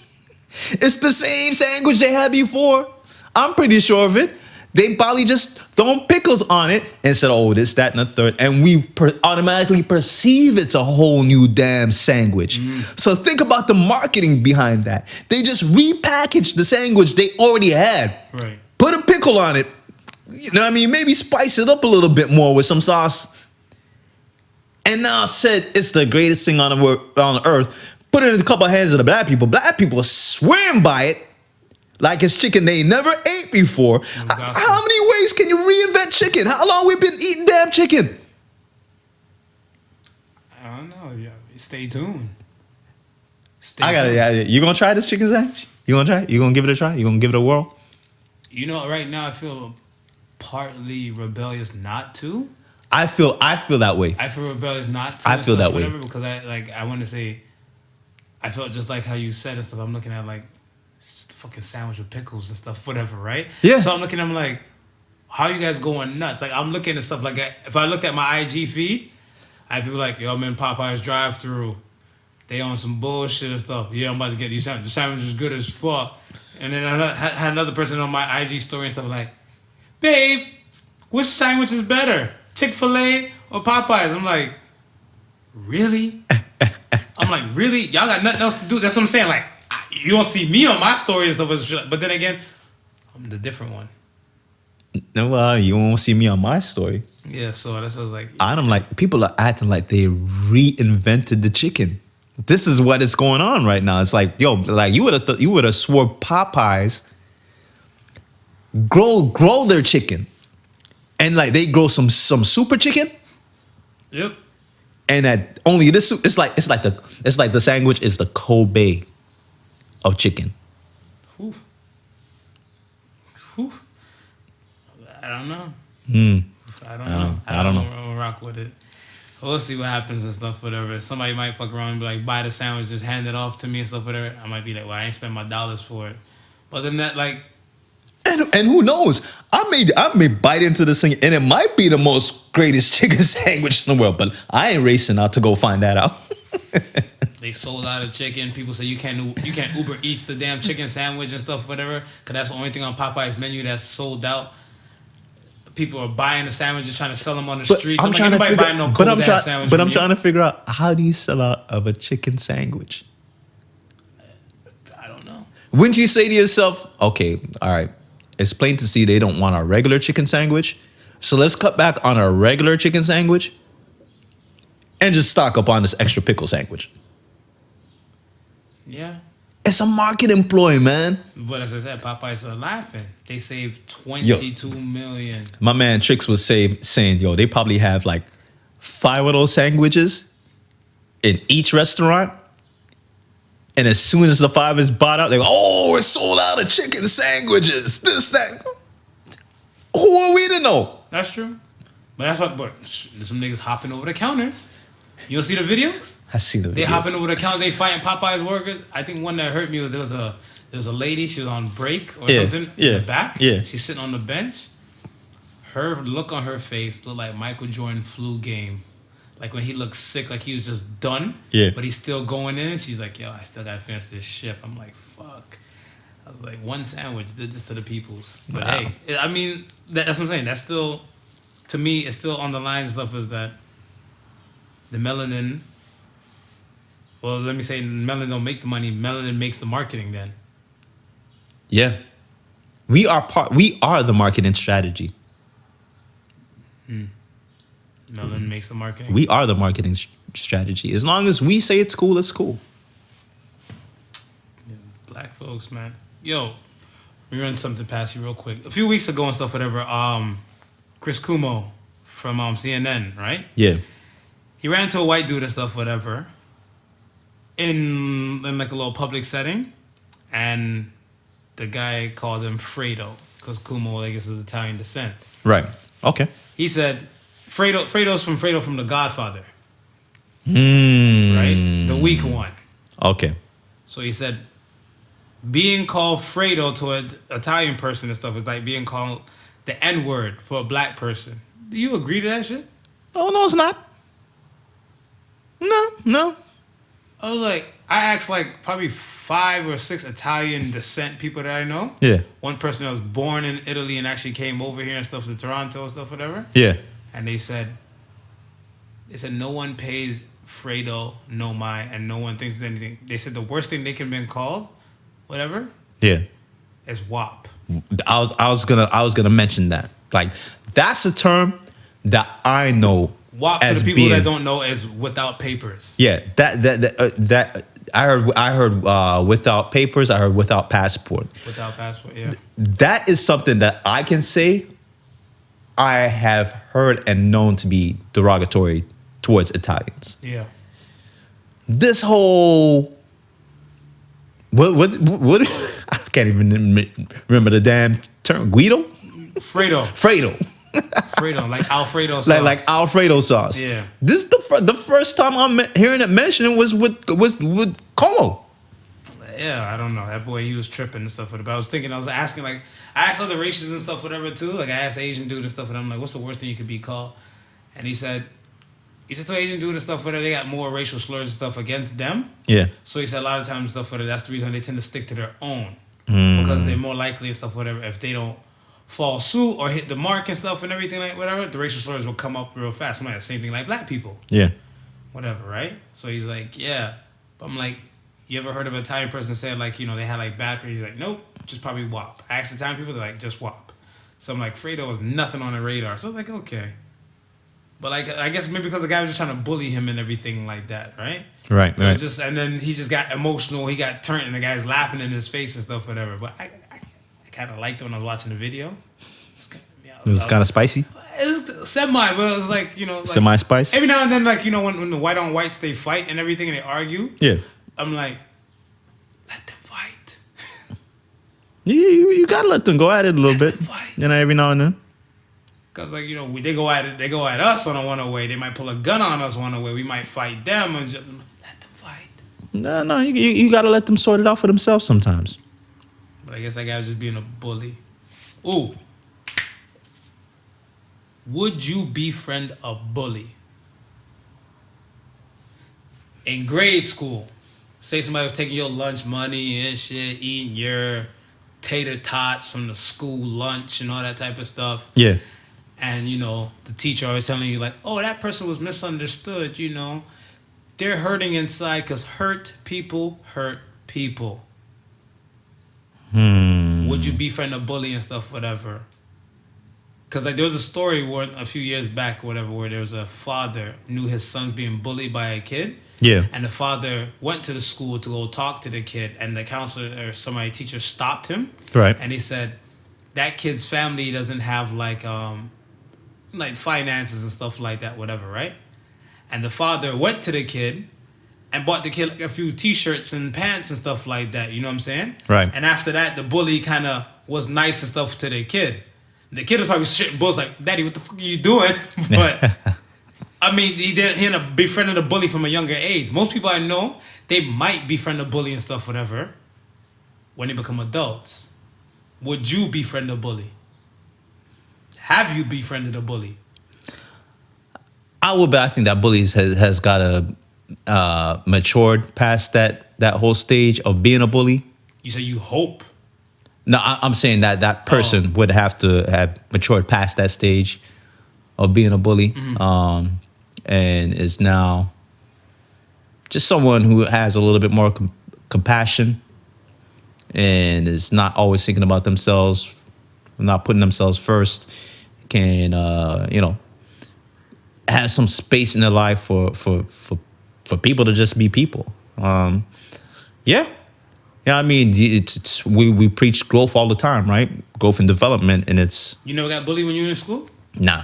It's the same sandwich they had before. I'm pretty sure of it. They probably just thrown pickles on it and said, oh, this, that, and the third. And we automatically perceive it's a whole new damn sandwich. So think about the marketing behind that. They just repackaged the sandwich they already had. Right. Put a pickle on it. You know what I mean? Maybe spice it up a little bit more with some sauce. And now said it's the greatest thing on earth. Put it in a couple of hands of the black people. Black people swearing by it. Like it's chicken they never ate before. How many ways can you reinvent chicken? How long we been eating damn chicken? I don't know. Yeah, stay tuned. You gonna try this chicken sandwich? You gonna try it? You gonna give it a try? You gonna give it a whirl? Right now I feel partly rebellious not to. I feel that way. I feel rebellious not to. I feel that way because I want to say, I felt just like how you said and stuff. I'm looking at like. It's just a fucking sandwich with pickles and stuff, whatever, right? Yeah. So I'm looking at them like, how are you guys going nuts? Like, I'm looking at stuff like that. If I looked at my IG feed, I have people like, I'm in Popeye's drive-thru. They on some bullshit and stuff. Yeah, I'm about to get these sandwiches. The sandwich is good as fuck. And then I had another person on my IG story and stuff like, babe, which sandwich is better? Chick-fil-A or Popeye's? I'm like, really? I'm like, really? Y'all got nothing else to do? That's what I'm saying. Like, you don't see me on my story and stuff, but then again, I'm the different one. No, well, you won't see me on my story. Yeah, so that's what I was like. I'm like, people are acting like they reinvented the chicken. This is what is going on right now. It's like, like you would have swore Popeyes grow their chicken, and like they grow some super chicken. Yep. And that only this it's like the sandwich is the Kobe of chicken. Whew. I don't know. I don't know. I don't know. I'm gonna rock with it. We'll see what happens and stuff, whatever. Somebody might fuck around and be like, buy the sandwich, just hand it off to me and stuff, whatever. I might be like, well, I ain't spent my dollars for it. But then that, like, And who knows? I may bite into this thing, and it might be the most greatest chicken sandwich in the world. But I ain't racing out to go find that out. They sold out of chicken. People say you can't Uber Eats the damn chicken sandwich and stuff, whatever, because that's the only thing on Popeye's menu that's sold out. People are buying the sandwiches, trying to sell them on the streets. I'm trying like, buying no cold ass sandwich. But I'm trying to figure out, how do you sell out of a chicken sandwich? I don't know. Wouldn't you say to yourself, okay, all right, it's plain to see they don't want our regular chicken sandwich, so let's cut back on our regular chicken sandwich and just stock up on this extra pickle sandwich. Yeah. It's a marketing ploy, man. But as I said, Popeyes are laughing. They saved $22 million. My man Trix was saying, yo, they probably have like 5 of those sandwiches in each restaurant. And as soon as the 5 is bought out, they go, oh, it's sold out of chicken sandwiches. This, that. Who are we to know? That's true. But there's some niggas hopping over the counters. You don't see the videos? I see the videos. They hopping over the counter. They fighting Popeye's workers. I think one that hurt me was there was a lady. She was on break or something in the back. Yeah. She's sitting on the bench. Her look on her face looked like Michael Jordan flu game. Like when he looked sick, like he was just done. Yeah. But he's still going in. She's like, yo, I still got to finish this shift. I'm like, fuck. I was like, one sandwich did this to the peoples. But hey, I mean, that's what I'm saying. That's still, to me, it's still on the line stuff is that the melanin, well, let me say melanin don't make the money. Melanin makes the marketing then. Yeah. We are the marketing strategy. Melanin makes the marketing. We are the marketing strategy. As long as we say it's cool, it's cool. Yeah, black folks, man. Yo, let me run something past you real quick. A few weeks ago and stuff, whatever, Chris Cuomo from CNN, right? Yeah. He ran into a white dude and stuff, whatever, in like a little public setting, and the guy called him Fredo because Cuomo, I guess, is Italian descent. Right. Okay. He said Fredo's from The Godfather. Right? The weak one. Okay. So he said being called Fredo to an Italian person and stuff is like being called the N-word for a black person. Do you agree to that shit? Oh, no, it's not. No. I was like, I asked like probably 5 or 6 Italian descent people that I know. Yeah. One person that was born in Italy and actually came over here and stuff to Toronto and stuff, whatever. Yeah. And they said no one pays Fredo no mind and no one thinks anything. They said the worst thing they can been called, whatever. Yeah. Is WAP. I was gonna mention that. Like, that's a term that I know. WAP to the people that don't know is without papers. Yeah, that I heard without papers. I heard without passport. Without passport, yeah. That is something that I can say I have heard and known to be derogatory towards Italians. Yeah. This whole what I can't even remember the damn term. Guido? Fredo. Fredo, like Alfredo sauce. Like Alfredo sauce. Yeah. This is the first time I'm hearing it mentioned was with Como. Yeah, I don't know. That boy, he was tripping and stuff. But I was asking, like, I asked other races and stuff, whatever, too. Like, I asked Asian dude and stuff, and I'm like, what's the worst thing you could be called? And he said to Asian dude and stuff, whatever, they got more racial slurs and stuff against them. Yeah. So he said a lot of times and stuff, whatever, that's the reason they tend to stick to their own. Because they're more likely and stuff, whatever, if they don't fall suit or hit the mark and stuff and everything, like, whatever, the racial slurs will come up real fast. I'm like, the same thing like black people. Yeah. Whatever, right? So he's like, yeah. But I'm like, you ever heard of an Italian person said, like, you know, they had, like, bad... He's like, nope, just probably WAP. I asked Italian people, they're like, just WAP. So I'm like, Fredo was nothing on the radar. So I was like, okay. But, like, I guess maybe because the guy was just trying to bully him and everything like that, right? Right. And then he just got emotional. He got turned, and the guy's laughing in his face and stuff, whatever. But I kind of liked it when I was watching the video. It was kind of spicy? It was semi, but it was like, you know... Like, semi-spice? Every now and then, like, you know, when the white on whites, they fight and everything, and they argue. Yeah. I'm like, let them fight. You gotta let them go at it a little bit. You know, every now and then. Because, like, you know, they go at us on a one-away. They might pull a gun on us one-away. We might fight them and just let them fight. No, you gotta let them sort it out for themselves sometimes. But I guess that guy was just being a bully. Ooh. Would you befriend a bully? In grade school, say somebody was taking your lunch money and shit, eating your tater tots from the school lunch and all that type of stuff. Yeah. And, you know, the teacher always telling you, like, oh, that person was misunderstood, you know. They're hurting inside because hurt people hurt people. Would you befriend a bully and stuff, whatever? Because, like, there was a story where a few years back, whatever, where there was a father knew his son's being bullied by a kid. Yeah. And the father went to the school to go talk to the kid, and the counselor or somebody, teacher, stopped him. Right. And he said, that kid's family doesn't have, like finances and stuff like that, whatever, right? And the father went to the kid and bought the kid like a few T-shirts and pants and stuff like that. You know what I'm saying? Right. And after that, the bully kind of was nice and stuff to the kid. The kid was probably shitting bulls like, Daddy, what the fuck are you doing? But I mean, he ended up befriending the bully from a younger age. Most people I know, they might befriend a bully and stuff, whatever, when they become adults. Would you befriend a bully? Have you befriended a bully? I would, but I think that bullies has got to matured past that whole stage of being a bully. You say you hope. No, I'm saying that person would have to have matured past that stage of being a bully, and is now just someone who has a little bit more compassion and is not always thinking about themselves, not putting themselves first. Can have some space in their life for people to just be people. Yeah, I mean, we preach growth all the time, right? Growth and development, and it's... You never got bullied when you were in school? Nah.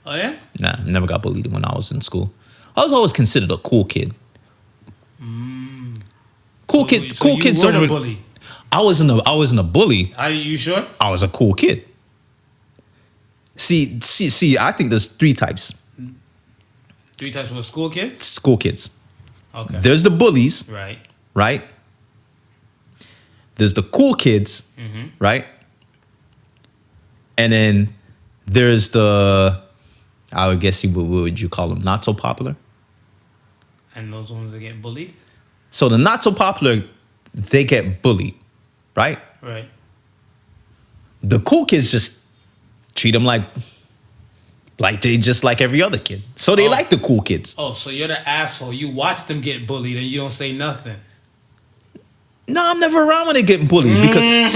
Oh, yeah? Nah, never got bullied when I was in school. I was always considered a cool kid. Cool kids were the bully? I wasn't a bully. Are you sure? I was a cool kid. See, I think there's 3 types. 3 types of school kids? School kids. Okay. There's the bullies. Right. There's the cool kids, right? And then there's the, I would guess what would you call them? Not so popular? And those ones that get bullied? So the not so popular, they get bullied, right? Right. The cool kids just treat them like they just like every other kid. So they like the cool kids. Oh, so you're the asshole. You watch them get bullied and you don't say nothing. No, I'm never around when they get bullied because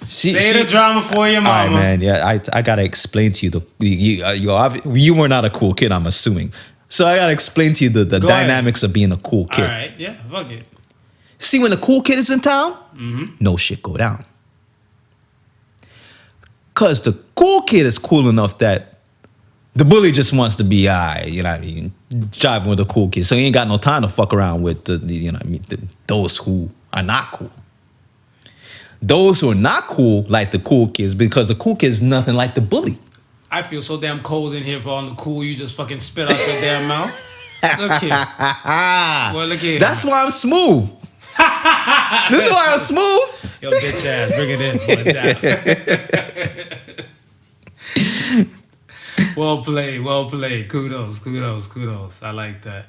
say the drama for your mama. All right, man. Yeah, I gotta explain to you you were not a cool kid, I'm assuming. So I gotta explain to you the dynamics of being a cool kid. All right, yeah, fuck it. See, when the cool kid is in town, no shit go down. Cause the cool kid is cool enough that the bully just wants to be you know what I mean, jiving with the cool kid. So he ain't got no time to fuck around with the you know what I mean, those who are not cool. Those who are not cool like the cool kids because the cool kid's nothing like the bully. I feel so damn cold in here for all the cool you just fucking spit out your damn mouth. Look here. Well, look here. That's why I'm smooth. This is why I'm smooth. Yo, bitch ass, bring it in. Well played. Kudos. I like that.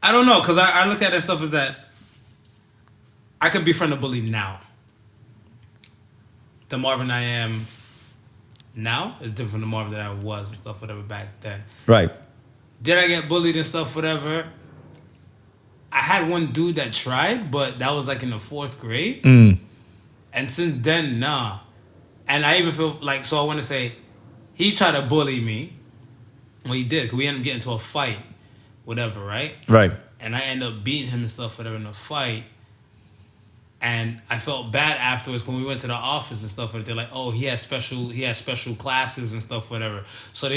I don't know, because I look at that stuff as that I could befriend a bully now. The Marvin I am now is different from the Marvin that I was and stuff, whatever, back then. Right. Did I get bullied and stuff, whatever? I had one dude that tried, but that was like in the 4th grade. And since then, nah. And I even feel like, so I want to say, he tried to bully me. Well, he did, because we ended up getting into a fight, whatever, right? Right. And I ended up beating him and stuff, whatever, in the fight. And I felt bad afterwards when we went to the office and stuff. They're like, "Oh, he has special classes and stuff, whatever." So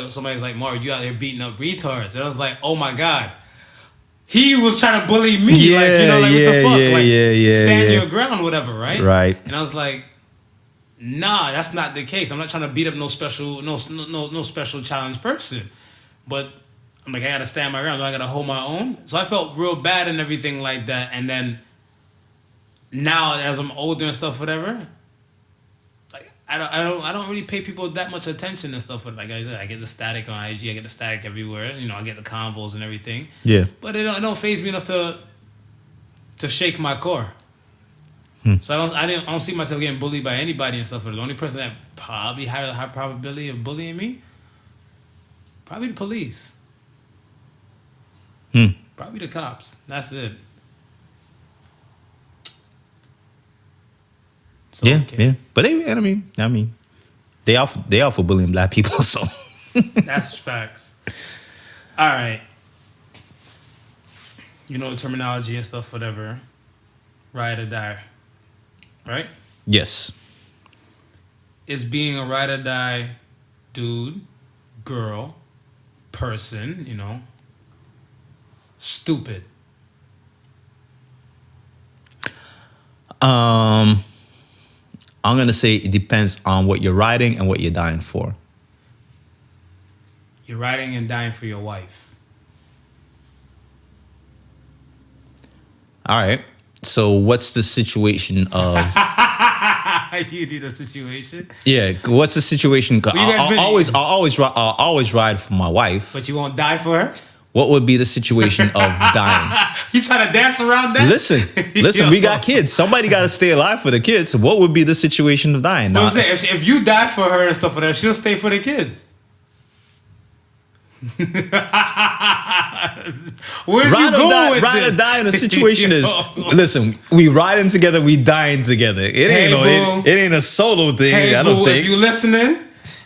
somebody's like, "Mark, you out there beating up retards?" And I was like, "Oh my god, he was trying to bully me, what the fuck, stand your ground, whatever, right?" Right. And I was like, "Nah, that's not the case. I'm not trying to beat up no special challenged person, but I'm like, I gotta stand my ground. I gotta hold my own." So I felt real bad and everything like that, and then. Now, as I'm older and stuff, whatever, like I don't really pay people that much attention and stuff. Like I said, I get the static on IG, I get the static everywhere. You know, I get the convos and everything. Yeah. But it don't faze me enough to shake my core. So I don't see myself getting bullied by anybody and stuff. The only person that probably had a high probability of bullying me, probably the police. Probably the cops. That's it. So, yeah, okay. Yeah. But I mean, they are for bullying black people. So that's facts. All right. You know the terminology and stuff, whatever. Ride or die. Right? Yes. Is being a ride or die dude, girl, person, you know, stupid? I'm going to say it depends on what you're riding and what you're dying for. You're riding and dying for your wife. All right. So what's the situation of... You need a situation? Yeah. What's the situation? I'll always ride for my wife. But you won't die for her? What would be the situation of dying? You trying to dance around that? Listen, we got kids. Somebody got to stay alive for the kids. What would be the situation of dying? No, I'm saying, if you die for her and stuff like that, she'll stay for the kids. Where's you going with ride this? or die in a situation is, listen, we riding together, we dying together. It ain't a solo thing. Hey, I don't think. If you listening,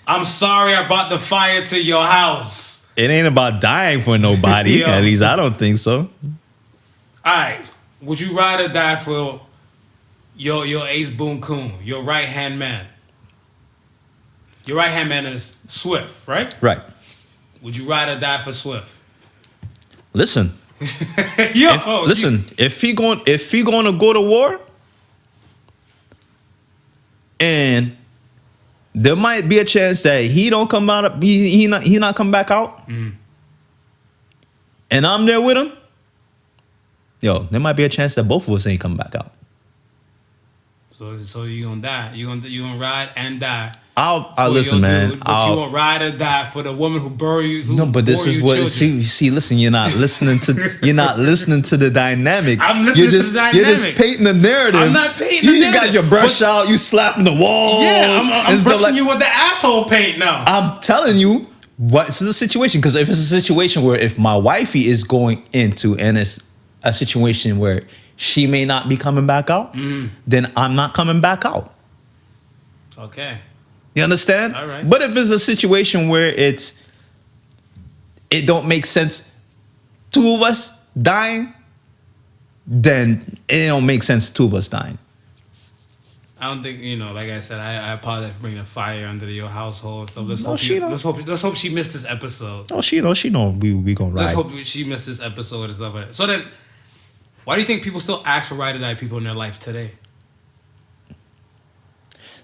I'm sorry I brought the fire to your house. It ain't about dying for nobody. At least I don't think so. All right. Would you ride or die for your Ace Boon Coon, your right-hand man? Your right-hand man is Swift, right? Right. Would you ride or die for Swift? Listen. If he going to go to war, and there might be a chance that he don't come out. He not come back out. And I'm there with him. Yo, there might be a chance that both of us ain't come back out. So you gonna die? You gonna ride and die? I'll listen, man. Dude, but you won't ride or die for the woman who bore you. No, but this is what. See, listen. You're not listening to. You're not listening to the dynamic. I'm listening to the dynamic. You're just painting the narrative. I'm not painting the narrative. You got your brush out. You slapping the walls. Yeah, I'm brushing you with the asshole paint now. I'm telling you, what's the situation? Because if it's a situation where if my wifey is going into and it's a situation where she may not be coming back out, then I'm not coming back out. Okay. You understand? All right. But if it's a situation where it don't make sense, two of us dying, then it don't make sense two of us dying. I don't think, like I said, I apologize for bringing a fire under your household. So let's hope she missed this episode. Oh, she know we gonna ride. Let's hope she missed this episode and stuff like that. So then, why do you think people still ask for ride or die people in their life today?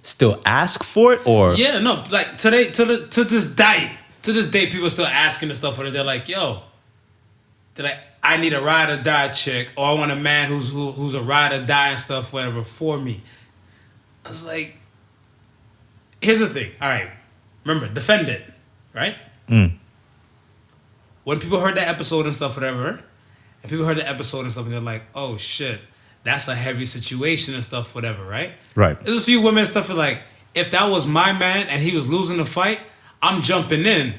Still ask for it, or like today to this day people are still asking and stuff for it. They're like, yo, I need a ride or die chick, or I want a man who's a ride or die and stuff, whatever, for me. I was like, here's the thing. All right, remember, defend it, right? When people heard that episode and stuff, whatever, and people heard the episode and stuff, and they're like, oh shit, that's a heavy situation and stuff, whatever, right? Right. There's a few women and stuff that are like, if that was my man and he was losing the fight, I'm jumping in.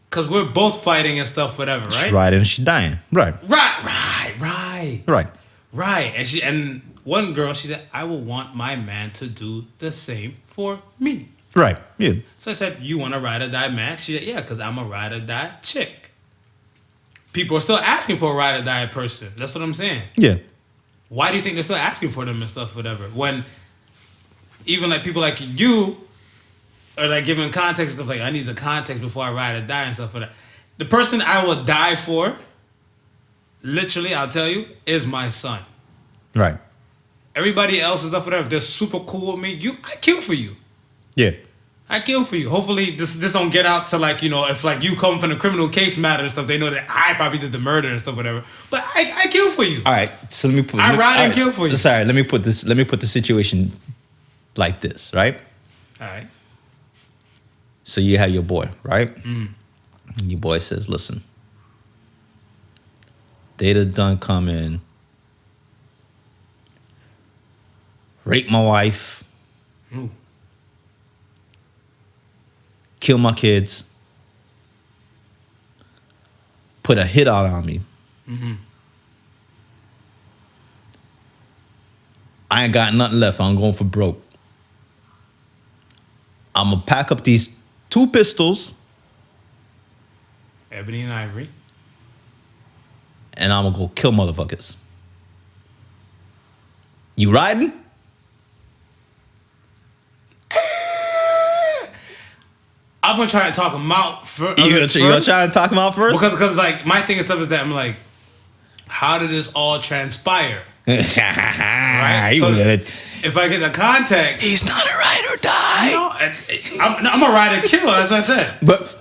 Because we're both fighting and stuff, whatever, right? She's riding and she's dying. Right. Right. And one girl, she said, I will want my man to do the same for me. Right. Yeah. So I said, you want a ride or die man? She said, yeah, because I'm a ride or die chick. People are still asking for a ride or die person. That's what I'm saying. Yeah. Why do you think they're still asking for them and stuff, whatever? When even like people like you are like giving context and stuff, like I need the context before I ride or die and stuff for that. The person I will die for, literally, I'll tell you, is my son. Right. Everybody else and stuff, whatever, if they're super cool with me, I kill for you. Yeah. I kill for you. Hopefully this don't get out to like, if like you come from a criminal case matter and stuff, they know that I probably did the murder and stuff, whatever. But I kill for you. All right. So let me put I ride and kill for you. Sorry, let me put the situation like this, right? All right. So you have your boy, right? And your boy says, listen, they done come in, rape my wife, kill my kids, put a hit out on me. I ain't got nothing left. I'm going for broke. I'm going to pack up these 2 pistols. Ebony and Ivory. And I'm going to go kill motherfuckers. You riding? I'm going to try to talk him out first. You going to try to talk him out first? Because like, my thing and stuff is that I'm like, how did this all transpire? Right? So if I get the context, he's not a ride or die. No, I'm a ride or kill, as I said. But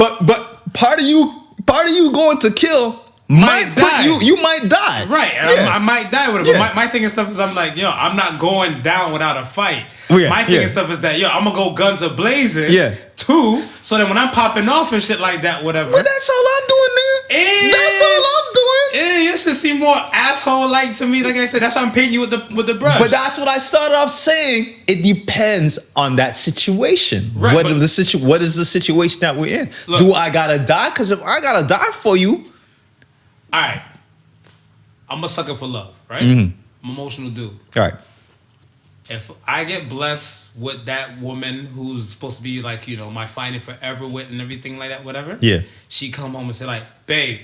part of you going to kill might die. You might die. Right. And I might die with it. But my thing and stuff is I'm like, yo, I'm not going down without a fight. My thing and stuff is that, yo, I'm gonna go guns a blazing. Yeah. 2, so that when I'm popping off and shit like that, whatever. But that's all I'm doing, man. That's all I'm doing. You should seem more asshole-like to me. Like I said, that's why I'm painting you with the brush. But that's what I started off saying. It depends on that situation. Right, what is the situation that we're in? Look, do I gotta die? Because if I gotta die for you, all right. I'm a sucker for love, right? I'm an emotional dude. All right. If I get blessed with that woman who's supposed to be like, you know, my finding forever with and everything like that, whatever. Yeah. She come home and say like, babe,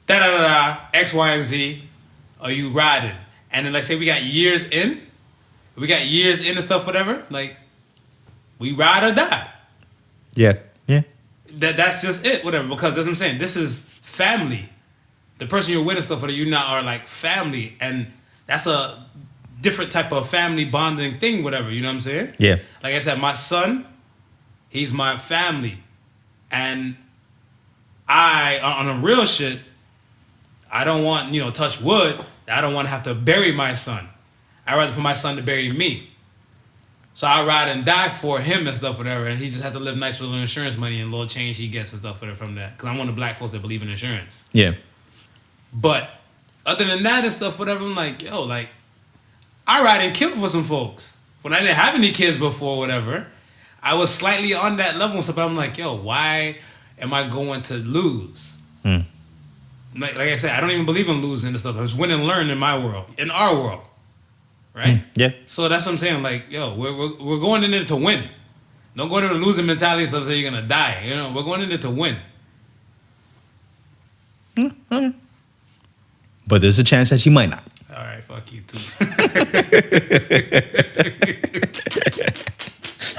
da-da-da-da, X, Y, and Z, are you riding? And then like say we got years in and stuff, whatever. Like, we ride or die. Yeah. Yeah. That's just it, whatever. Because that's what I'm saying. This is family. The person you're with and stuff, whatever, you now are like family. And that's a different type of family bonding thing, whatever, you know what I'm saying? Yeah. Like I said, my son, he's my family. And I, on a real shit, I don't want, touch wood, I don't want to have to bury my son. I'd rather for my son to bury me. So I ride and die for him and stuff, whatever, and he just had to live nice with little insurance money and little change he gets and stuff, whatever, from that. Because I'm one of the black folks that believe in insurance. Yeah. But other than that and stuff, whatever, I'm like, yo, like, I ride and kill for some folks. When I didn't have any kids before, whatever, I was slightly on that level and stuff. But I'm like, yo, why am I going to lose? Like I said, I don't even believe in losing and stuff. I was win and learn in my world, in our world, right? Yeah. So that's what I'm saying. Like, yo, we're going in there to win. Don't go into the losing mentality and stuff. Say you're gonna die. We're going in there to win. But there's a chance that you might not. All right, fuck you too.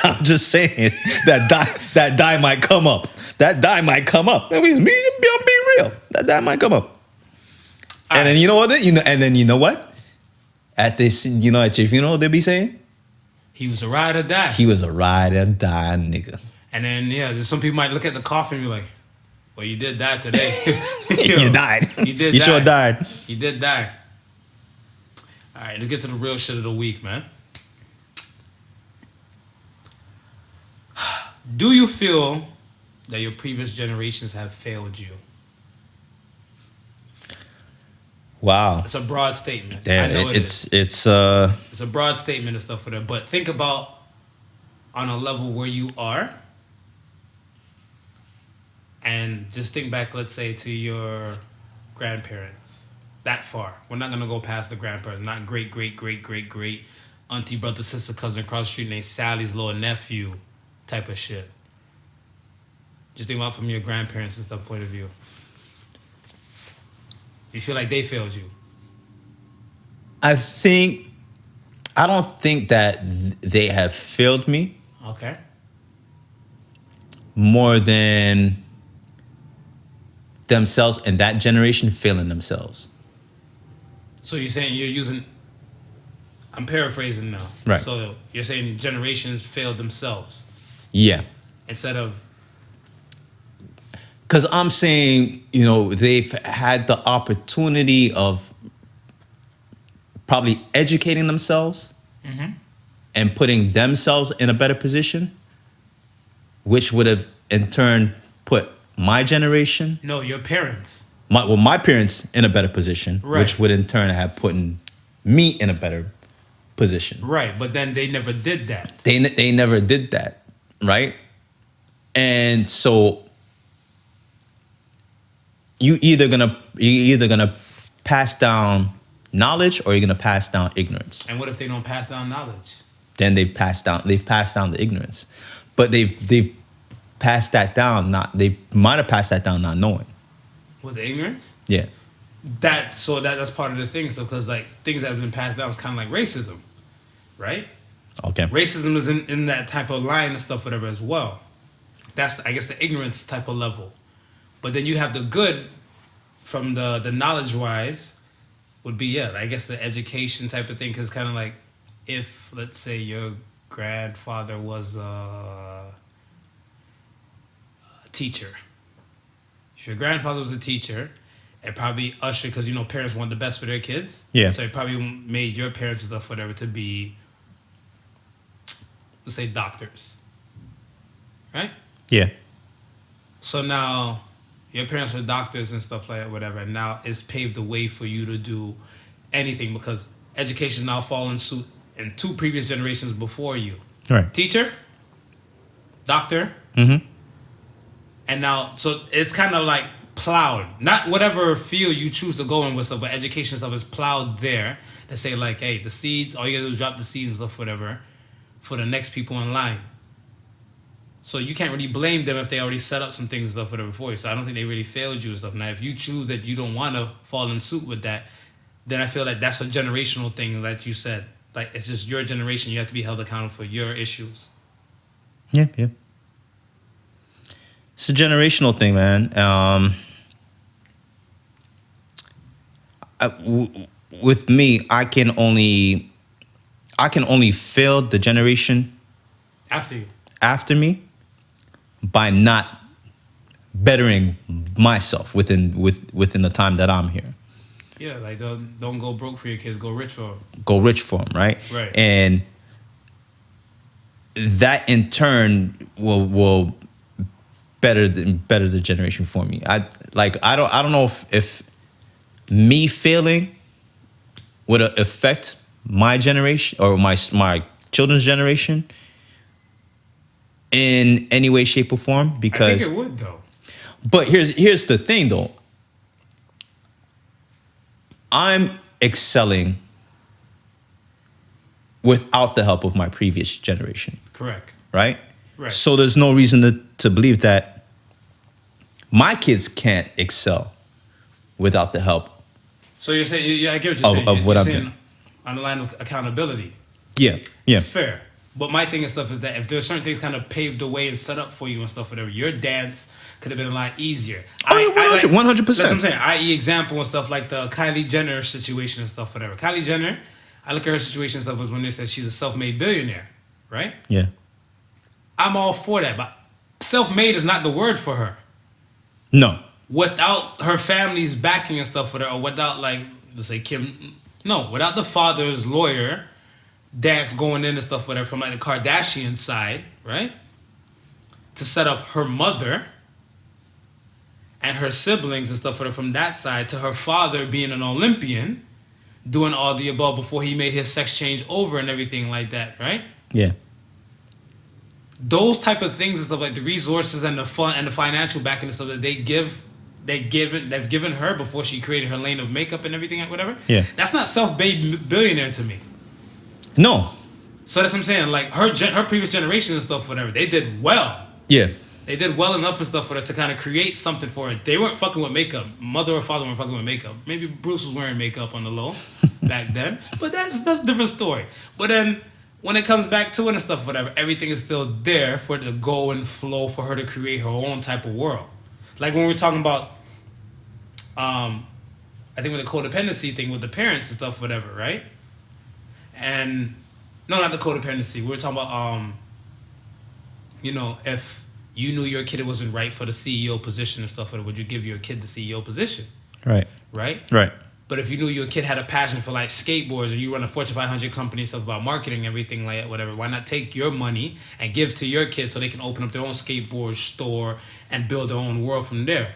I'm just saying that die might come up. That die might come up. I'm being real. That die might come up. And then you know what? And then you know what? At this, at your funeral, they be saying he was a ride or die. He was a ride or die nigga. And then some people might look at the coffin and be like, "Well, you did die today. You died. You did. You die. Sure died. You did die." All right, let's get to the real shit of the week, man. Do you feel that your previous generations have failed you? Wow. It's a broad statement. Damn, I know it's a broad statement and stuff for that. But think about on a level where you are, and just think back, let's say, to your grandparents. That far. We're not gonna go past the grandparents. Not great, great, great, great, great auntie, brother, sister, cousin across the street named Sally's little nephew type of shit. Just think about from your grandparents and stuff point of view. You feel like they failed you? I don't think that they have failed me. Okay. More than themselves and that generation failing themselves. So you're saying you're using... I'm paraphrasing now. Right. So you're saying generations failed themselves. Yeah. Instead of... Because I'm saying, they've had the opportunity of probably educating themselves and putting themselves in a better position, which would have in turn put my generation. No, your parents. My parents in a better position, right. Which would in turn have put me in a better position. Right, but then they never did that. They never did that, right? And so you're either gonna pass down knowledge or you're gonna pass down ignorance. And what if they don't pass down knowledge? Then they've passed down the ignorance, but they've passed that down. They might have passed that down not knowing. With the ignorance? Yeah. That's part of the thing. So because like things that have been passed down is kind of like racism, right? Okay. Racism is in that type of line and stuff, whatever as well. That's I guess the ignorance type of level, but then you have the good from the knowledge wise would be I guess the education type of thing because kind of like if let's say your grandfather was a teacher. If your grandfather was a teacher, it probably ushered, because parents want the best for their kids. Yeah. So it probably made your parents and stuff, whatever, to be, let's say, doctors. Right? Yeah. So now your parents are doctors and stuff like that, whatever, and now it's paved the way for you to do anything because education now falls in suit in 2 previous generations before you. Right. Teacher, doctor, and now, so it's kind of like plowed. Not whatever field you choose to go in with stuff, but education stuff is plowed there to say like, hey, the seeds, all you gotta do is drop the seeds and stuff, whatever, for the next people in line. So you can't really blame them if they already set up some things and stuff, whatever, for you. So I don't think they really failed you and stuff. Now, if you choose that you don't want to fall in suit with that, then I feel like that's a generational thing, like you said. Like, it's just your generation. You have to be held accountable for your issues. Yeah. It's a generational thing, man. With me, I can only fail the generation after me by not bettering myself within the time that I'm here. Yeah, like don't go broke for your kids, go rich for them. Go rich for them, right? Right. And that in turn will better the generation for me. I don't know if me failing would affect my generation or my children's generation in any way, shape, or form. Because I think it would though. But here's the thing though. I'm excelling without the help of my previous generation. Correct. Right? Right. So there's no reason to believe that my kids can't excel without the help. So you're saying, I get what you're saying. Of what I'm saying on the line of accountability. Yeah. Fair. But my thing and stuff is that if there's certain things kind of paved the way and set up for you and stuff, whatever, your dance could have been a lot easier. 100%. That's what I'm saying. I.e. example and stuff like the Kylie Jenner situation and stuff, whatever. Kylie Jenner, I look at her situation and stuff was when they said she's a self-made billionaire, right? Yeah. I'm all for that, but self-made is not the word for her. No. Without her family's backing and stuff with her, or without, like, let's say Kim, no, without the father's lawyer, dad's going in and stuff with her from like the Kardashian side, right? To set up her mother and her siblings and stuff with her from that side, to her father being an Olympian, doing all the above before he made his sex change over and everything like that, right? Yeah. Those type of things and stuff, like the resources and the fun and the financial backing and stuff that they've given her before she created her lane of makeup and everything, whatever. Yeah. That's not self-made billionaire to me. No. So that's what I'm saying. Like her previous generation and stuff, whatever, they did well. Yeah. They did well enough and stuff for her to kind of create something for her. They weren't fucking with makeup. Mother or father weren't fucking with makeup. Maybe Bruce was wearing makeup on the low back then. But that's a different story. But then when it comes back to it and stuff, whatever, everything is still there for it to go and flow for her to create her own type of world. Like when we're talking about, I think with the codependency thing with the parents and stuff, whatever, right? And no, not the codependency. We were talking about, if you knew your kid wasn't right for the CEO position and stuff, would you give your kid the CEO position? Right. Right? Right. But if you knew your kid had a passion for like skateboards, or you run a Fortune 500 company, stuff about marketing and everything like that, whatever, why not take your money and give to your kids so they can open up their own skateboard store and build their own world from there?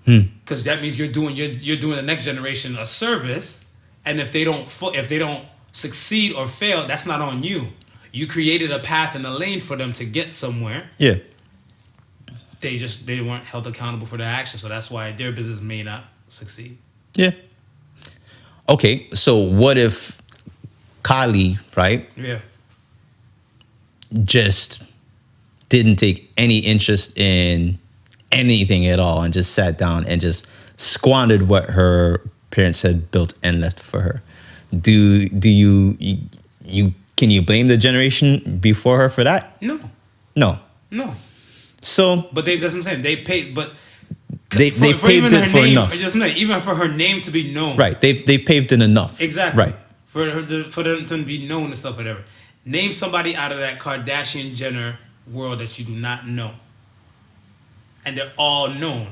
Because that means you're doing the next generation a service, and if they don't succeed or fail, that's not on you. You created a path and a lane for them to get somewhere. Yeah. They weren't held accountable for their actions, so that's why their business may not succeed. Yeah. Okay, so what if Kylie, right? Yeah. Just didn't take any interest in anything at all and just sat down and just squandered what her parents had built and left for her. Do you can you blame the generation before her for that? No. So, but that's what I'm saying. They paid, but they paved it for enough. Even for her name to be known. Right. They paved it enough. Exactly. Right. For them to be known and stuff, whatever. Name somebody out of that Kardashian Jenner world that you do not know. And they're all known.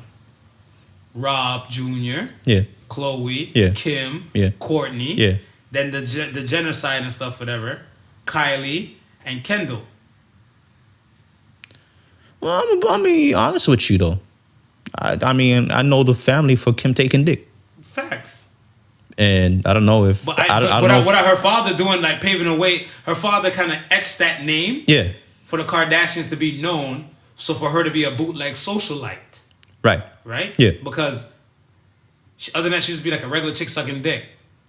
Rob Jr. Yeah. Khloe. Yeah. Kim. Yeah. Courtney. Yeah. Then the Jenner side and stuff, whatever. Kylie and Kendall. Well, I'm gonna be honest with you though. I mean, I know the family for Kim taking dick. Facts. And I don't know if. But what are her father doing, like paving the way? Her father kind of X'd that name. Yeah. For the Kardashians to be known, so for her to be a bootleg socialite. Right. Right? Yeah. Because other than that, she just be like a regular chick sucking dick.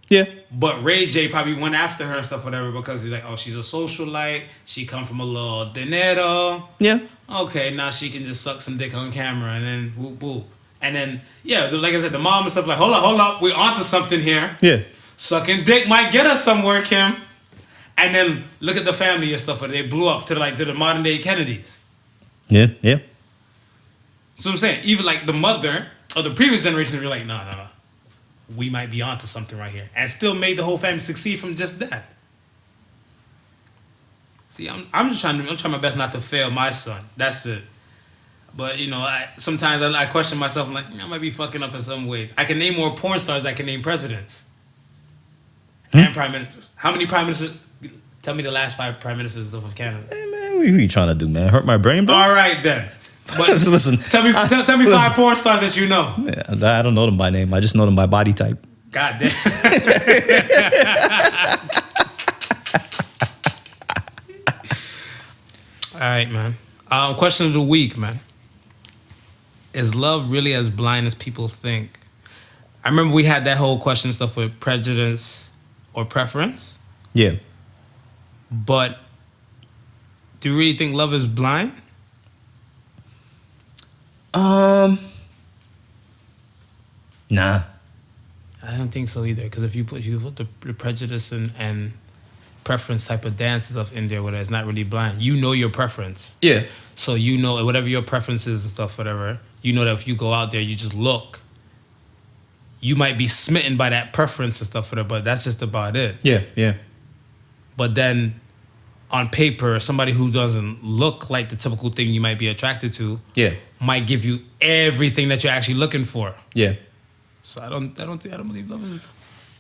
Yeah. But Ray J probably went after her and stuff, whatever, because he's like, oh, she's a socialite. She come from a little dinero. Yeah. Okay, now she can just suck some dick on camera and then whoop whoop. And then, yeah, like I said, the mom and stuff like, hold up, we're onto something here. Yeah. Sucking dick might get us somewhere, Kim. And then look at the family and stuff, where they blew up to the modern day Kennedys. Yeah, yeah. So I'm saying, even like the mother of the previous generation, were like, no. We might be onto something right here. And still made the whole family succeed from just that. See, I'm trying my best not to fail my son. That's it. But, sometimes I question myself. I'm like, I might be fucking up in some ways. I can name more porn stars than I can name presidents. And prime ministers. How many prime ministers? Tell me the last 5 prime ministers of Canada. Hey, man, what are you trying to do, man? Hurt my brain, bro? All right, then. But listen. Tell me 5 porn stars that you know. Yeah, I don't know them by name. I just know them by body type. God damn. All right, man. Question of the week, man. Is love really as blind as people think? I remember we had that whole question stuff with prejudice or preference. Yeah. But do you really think love is blind? Nah. I don't think so either. Because if you put the prejudice and preference type of dance stuff in there, where it's not really blind. You know your preference. Yeah. So you know whatever your preference is and stuff, whatever. You know that if you go out there, you just look. You might be smitten by that preference and stuff, whatever. But that's just about it. Yeah. Yeah. But then, on paper, somebody who doesn't look like the typical thing you might be attracted to, might give you everything that you're actually looking for. Yeah. So I don't believe love is.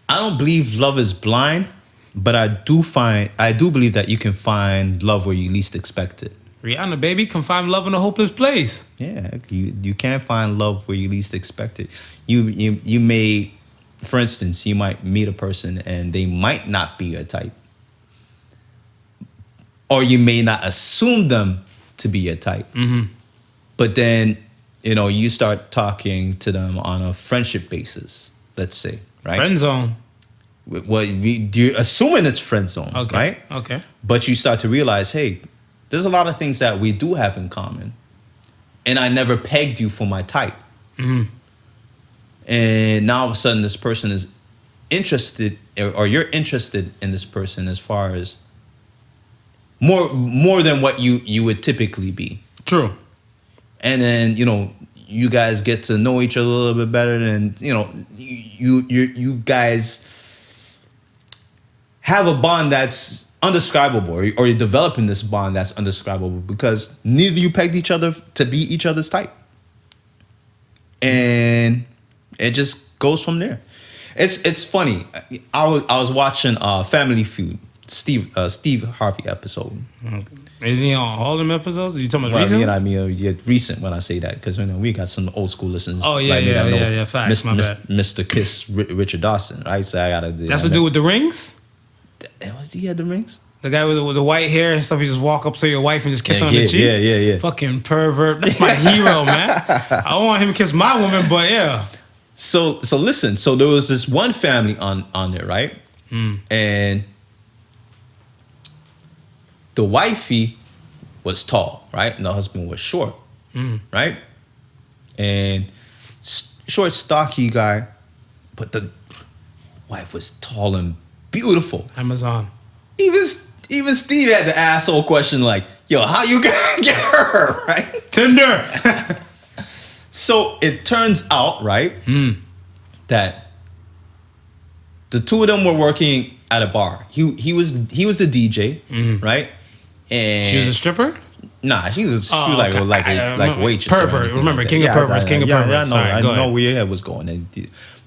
I don't believe love is blind, but I do believe that you can find love where you least expect it. Rihanna, baby, can find love in a hopeless place. Yeah, you can find love where you least expect it. You may, for instance, you might meet a person and they might not be your type. Or you may not assume them to be your type. Mm-hmm. But then, you start talking to them on a friendship basis, let's say, right? Friend zone. Well, you're assuming it's friend zone, right? Okay. But you start to realize, hey, there's a lot of things that we do have in common. And I never pegged you for my type. Mm-hmm. And now all of a sudden this person is interested, or you're interested in this person as far as more than what you would typically be. True. And then, you guys get to know each other a little bit better, and you guys have a bond that's undescribable, or you're developing this bond that's undescribable because neither you pegged each other to be each other's type. And it just goes from there. It's funny. I was watching Family Feud, Steve Harvey episode. Is he on all them episodes? Are you talking about recent? Recent when I say that, because we got some old school listeners. Oh yeah. Facts. Mr. Kiss, Richard Dawson, right? So I gotta do. That's to do with the rings. Was he had the rings? The guy with the white hair and stuff. You just walk up to your wife and just kiss her on the cheek. Yeah. Fucking pervert. That's my hero, man. I want him to kiss my woman, but yeah. So listen. So there was this one family on there, right? And the wifey was tall, right? And the husband was short, right? And short, stocky guy, but the wife was tall and beautiful. Amazon. Even Steve had the asshole question like, yo, how you gonna get her, right? Tinder. So it turns out, right, that the two of them were working at a bar. He was the DJ, right? And she was a stripper? Nah, she was like waitress. Pervert. Remember, king of perverts. I know where your head was going.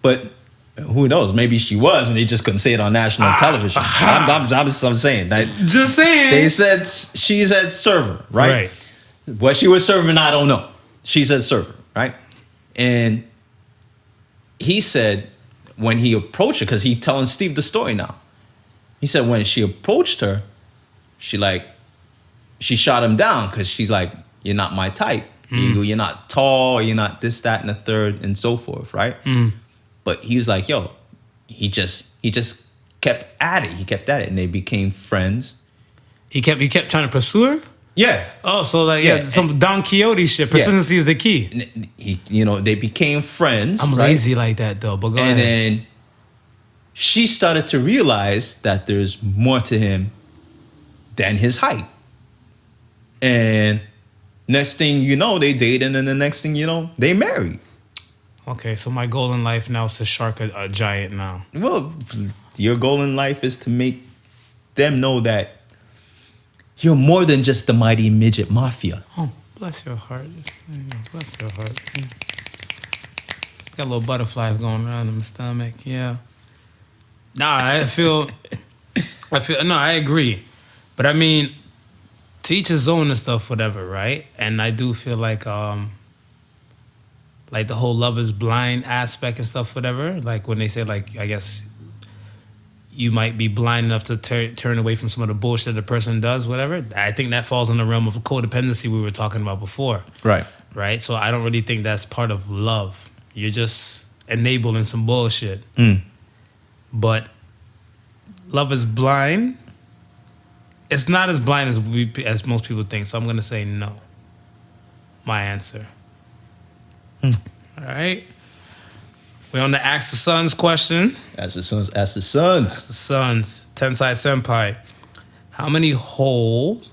But who knows? Maybe she was, and they just couldn't say it on national television. I'm saying that. Just saying. They said she said server, right? What she was serving, I don't know. She said server, right? And he said when he approached her, because he's telling Steve the story now. He said when she approached her, she shot him down because she's like, you're not my type. You're not tall. You're not this, that, and the third, and so forth, right? But he was like, yo, he just kept at it. He kept at it, and they became friends. He kept trying to pursue her? Yeah. Oh, so some Don Quixote shit. Persistency is the key. They became friends. I'm lazy like that though, but go ahead. And then she started to realize that there's more to him than his height. And next thing you know, they dated, and the next thing you know, they married. Okay, so my goal in life now is to shark a giant now. Well, your goal in life is to make them know that you're more than just the mighty midget mafia. Oh, bless your heart. Bless your heart. Got a little butterfly going around in my stomach. Yeah. Nah, I agree. But I mean, to each his own and stuff, whatever, right? And I do feel like the whole love is blind aspect and stuff, whatever. Like when they say, like, I guess you might be blind enough to turn away from some of the bullshit the person does, whatever. I think that falls in the realm of codependency we were talking about before. Right. Right? So I don't really think that's part of love. You're just enabling some bullshit. But love is blind. It's not as blind as most people think, so I'm going to say no. My answer. All right. We're on the Ask the Sons question. Ask the Sons. Tensai Senpai. How many holes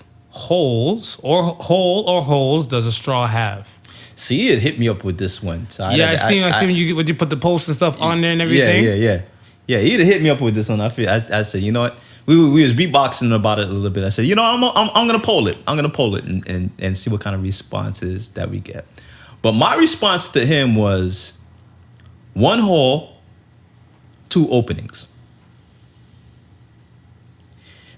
does a straw have? See, it hit me up with this one. So I see when you put the posts and stuff on there and everything. Yeah, he'd have hit me up with this one. I said, you know what? We was beatboxing about it a little bit. I said, you know, I'm gonna poll it. I'm gonna poll it and see what kind of responses that we get. But my response to him was 1 hole, 2 openings.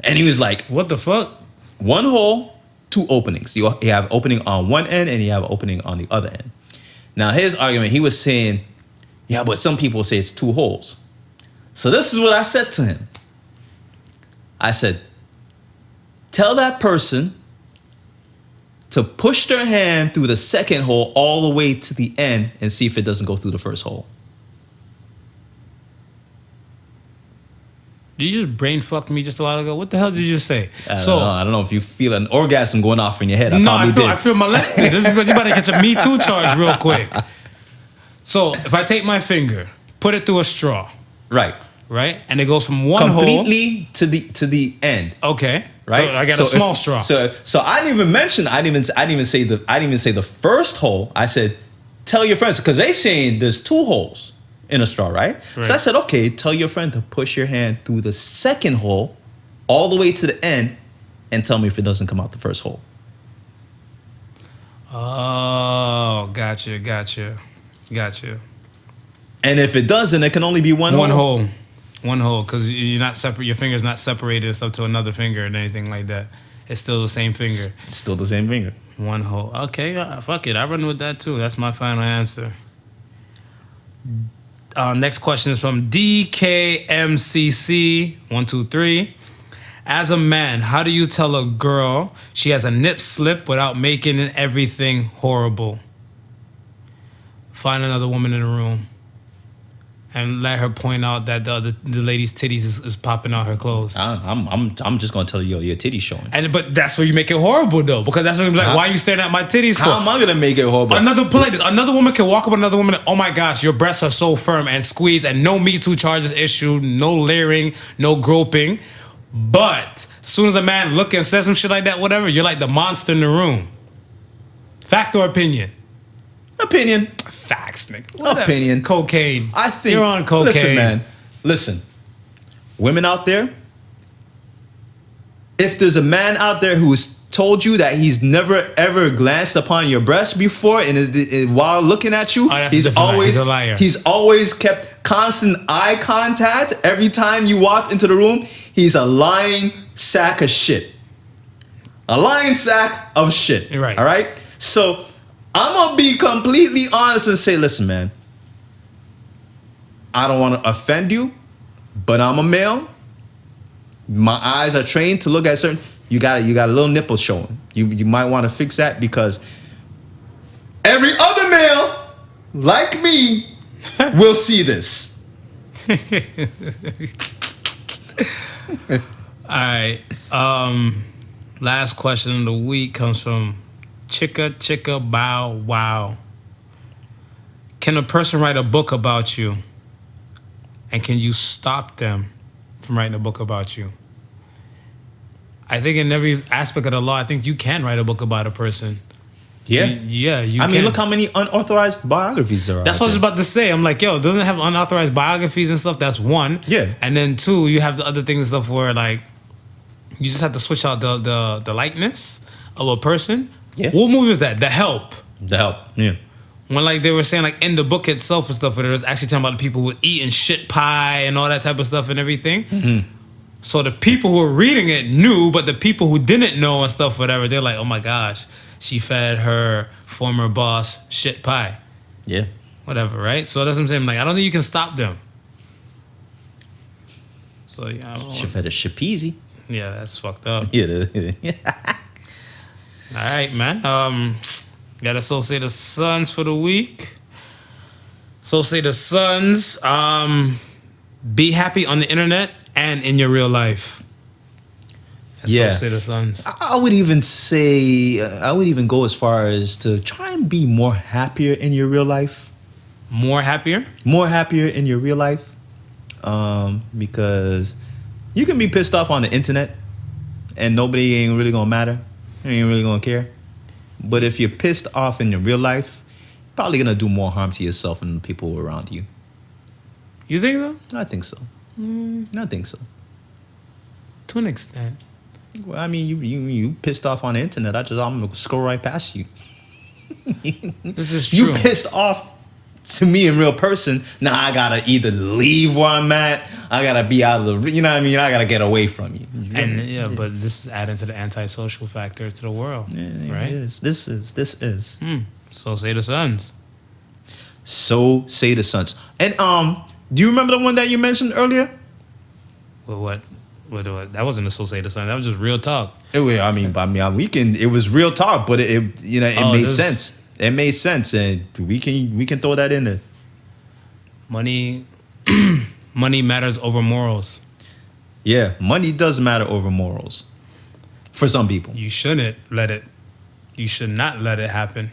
And he was like, what the fuck? 1 hole, 2 openings. You have opening on one end and you have opening on the other end. Now his argument, he was saying, yeah, but some people say it's 2 holes. So this is what I said to him. I said, tell that person to push their hand through the second hole all the way to the end and see if it doesn't go through the first hole. Did you just brain fuck me just a while ago? What the hell did you just say? I don't know if you feel an orgasm going off in your head. I feel molested. You about to catch a Me Too charge real quick. So if I take my finger, put it through a straw. Right. And it goes from one completely hole to the end. Okay. Right. So I got a small straw. So I didn't even mention. I didn't even say the first hole. I said, tell your friends, because they saying there's 2 holes in a straw, right? So I said, okay, tell your friend to push your hand through the second hole all the way to the end and tell me if it doesn't come out the first hole. Oh, gotcha. And if it doesn't, it can only be one hole. One hole, because you're not separate. Your finger's not separated and stuff to another finger and anything like that. It's still the same finger. It's still the same finger. One hole. Okay, fuck it. I run with that too. That's my final answer. Next question is from DKMCC123. As a man, how do you tell a girl she has a nip slip without making everything horrible? Find another woman in the room and let her point out that the lady's titties is popping out her clothes. I'm just gonna tell you, your titties showing. But that's where you make it horrible though, because that's what you're like, why are you staring at my titties for? How am I gonna make it horrible? Another woman can walk up another woman and, oh my gosh, your breasts are so firm and squeezed, and no Me Too charges issued, no leering, no groping. But as soon as a man look and says some shit like that, whatever, you're like the monster in the room. Fact or opinion? Opinion. Facts, nigga. Opinion. Cocaine. I think you're on cocaine. Listen, man. Listen. Women out there, if there's a man out there who's told you that he's never ever glanced upon your breast before and while looking at you, he's a liar. He's always kept constant eye contact every time you walked into the room. He's a lying sack of shit. A lying sack of shit. You're right. All right? So I'm going to be completely honest and say, listen, man, I don't want to offend you, but I'm a male. My eyes are trained to look at certain. You got a little nipple showing. You might want to fix that, because every other male like me will see this. All right. Last question of the week comes from Chicka Bow Wow. Can a person write a book about you? And can you stop them from writing a book about you? I think in every aspect of the law, I think you can write a book about a person. Yeah. You I mean, look how many unauthorized biographies there are. That's what I was about to say. I'm like, doesn't it have unauthorized biographies and stuff? That's one. Yeah. And then two, you have the other things and stuff where, like, you just have to switch out the likeness of a person. Yeah. What movie was that? The Help. The Help, yeah. When, like, they were saying, like, in the book itself and stuff, where it was actually talking about the people who were eating shit pie and all that type of stuff and everything. Mm-hmm. So the people who were reading it knew, but the people who didn't know and stuff, whatever, they're like, oh my gosh, she fed her former boss shit pie. Yeah. Whatever, right? So that's what I'm saying. Like, I don't think you can stop them. So, yeah, I don't know. She fed a shapeasy. Yeah, that's fucked up. Yeah. All right, man. Got Associated Sons for the week. Associated Sons. Be happy on the internet and in your real life. Associated Sons. I would even say, I would even go as far as to try and be more happier in your real life. More happier? More happier in your real life. Because you can be pissed off on the internet and nobody ain't really gonna matter. Ain't really gonna care. But if you're pissed off in your real life, you're probably gonna do more harm to yourself and the people around you. You think so? I think so. I think so. To an extent. Well, I mean, you pissed off on the internet. I'm gonna scroll right past you. This is true. You pissed off to me in real person. Now I gotta either leave where I'm at. I gotta be out of the. You know what I mean? I gotta get away from you. And but this is adding to the antisocial factor to the world, right? It is. This is. So say the Sons. So say the Sons. And do you remember the one that you mentioned earlier? What? That wasn't Associated Sons. That was just real talk. It was real talk, but it made sense. It made sense, and we can throw that in there. Money matters over morals. Yeah, money does matter over morals. For some people. You should not let it happen.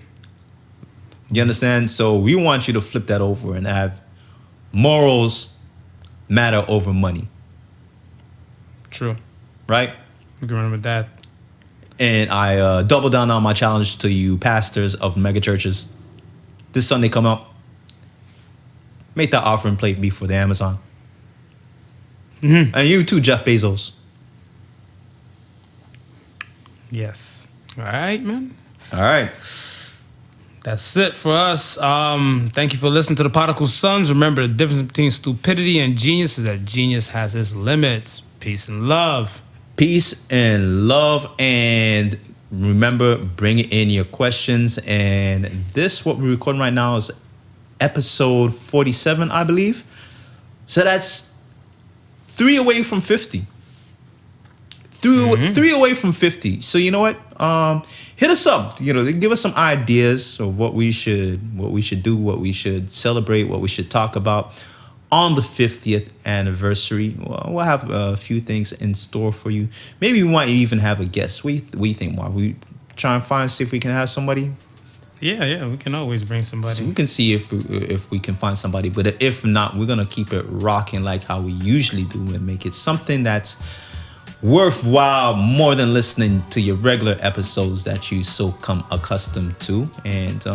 You understand? So we want you to flip that over and have morals matter over money. True. Right? We can remember that. And I double down on my challenge to you pastors of mega churches. This Sunday come up. Make that offering plate be for the Amazon. Mm-hmm. And you too, Jeff Bezos. Yes. All right, man. All right. That's it for us. Thank you for listening to the Podical Sons. Remember, the difference between stupidity and genius is that genius has its limits. Peace and love. Peace and love. And remember, bring in your questions. And this, what we're recording right now, is episode 47, I believe. So that's 3 away from 50. Three away from 50. So you know what? Hit us up. Give us some ideas of what we should do, what we should celebrate, what we should talk about on the 50th anniversary. Well, we'll have a few things in store for you. Maybe we might even have a guest. We think, Mark. We try and see if we can have somebody. Yeah, we can always bring somebody. So we can see if we can find somebody. But if not, we're gonna keep it rocking like how we usually do and make it something that's worthwhile more than listening to your regular episodes that you so come accustomed to. And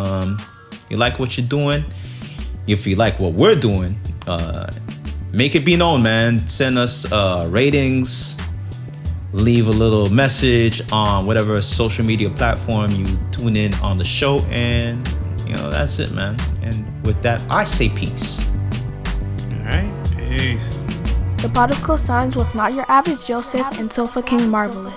you like what you're doing, if you like what we're doing, make it be known, man. Send us ratings, leave a little message on whatever social media platform you tune in on the show, and that's it, man. And with that, I say peace. All right, peace. The Podical Sons with Not Your Average Joseph and Sofa King Marvelous.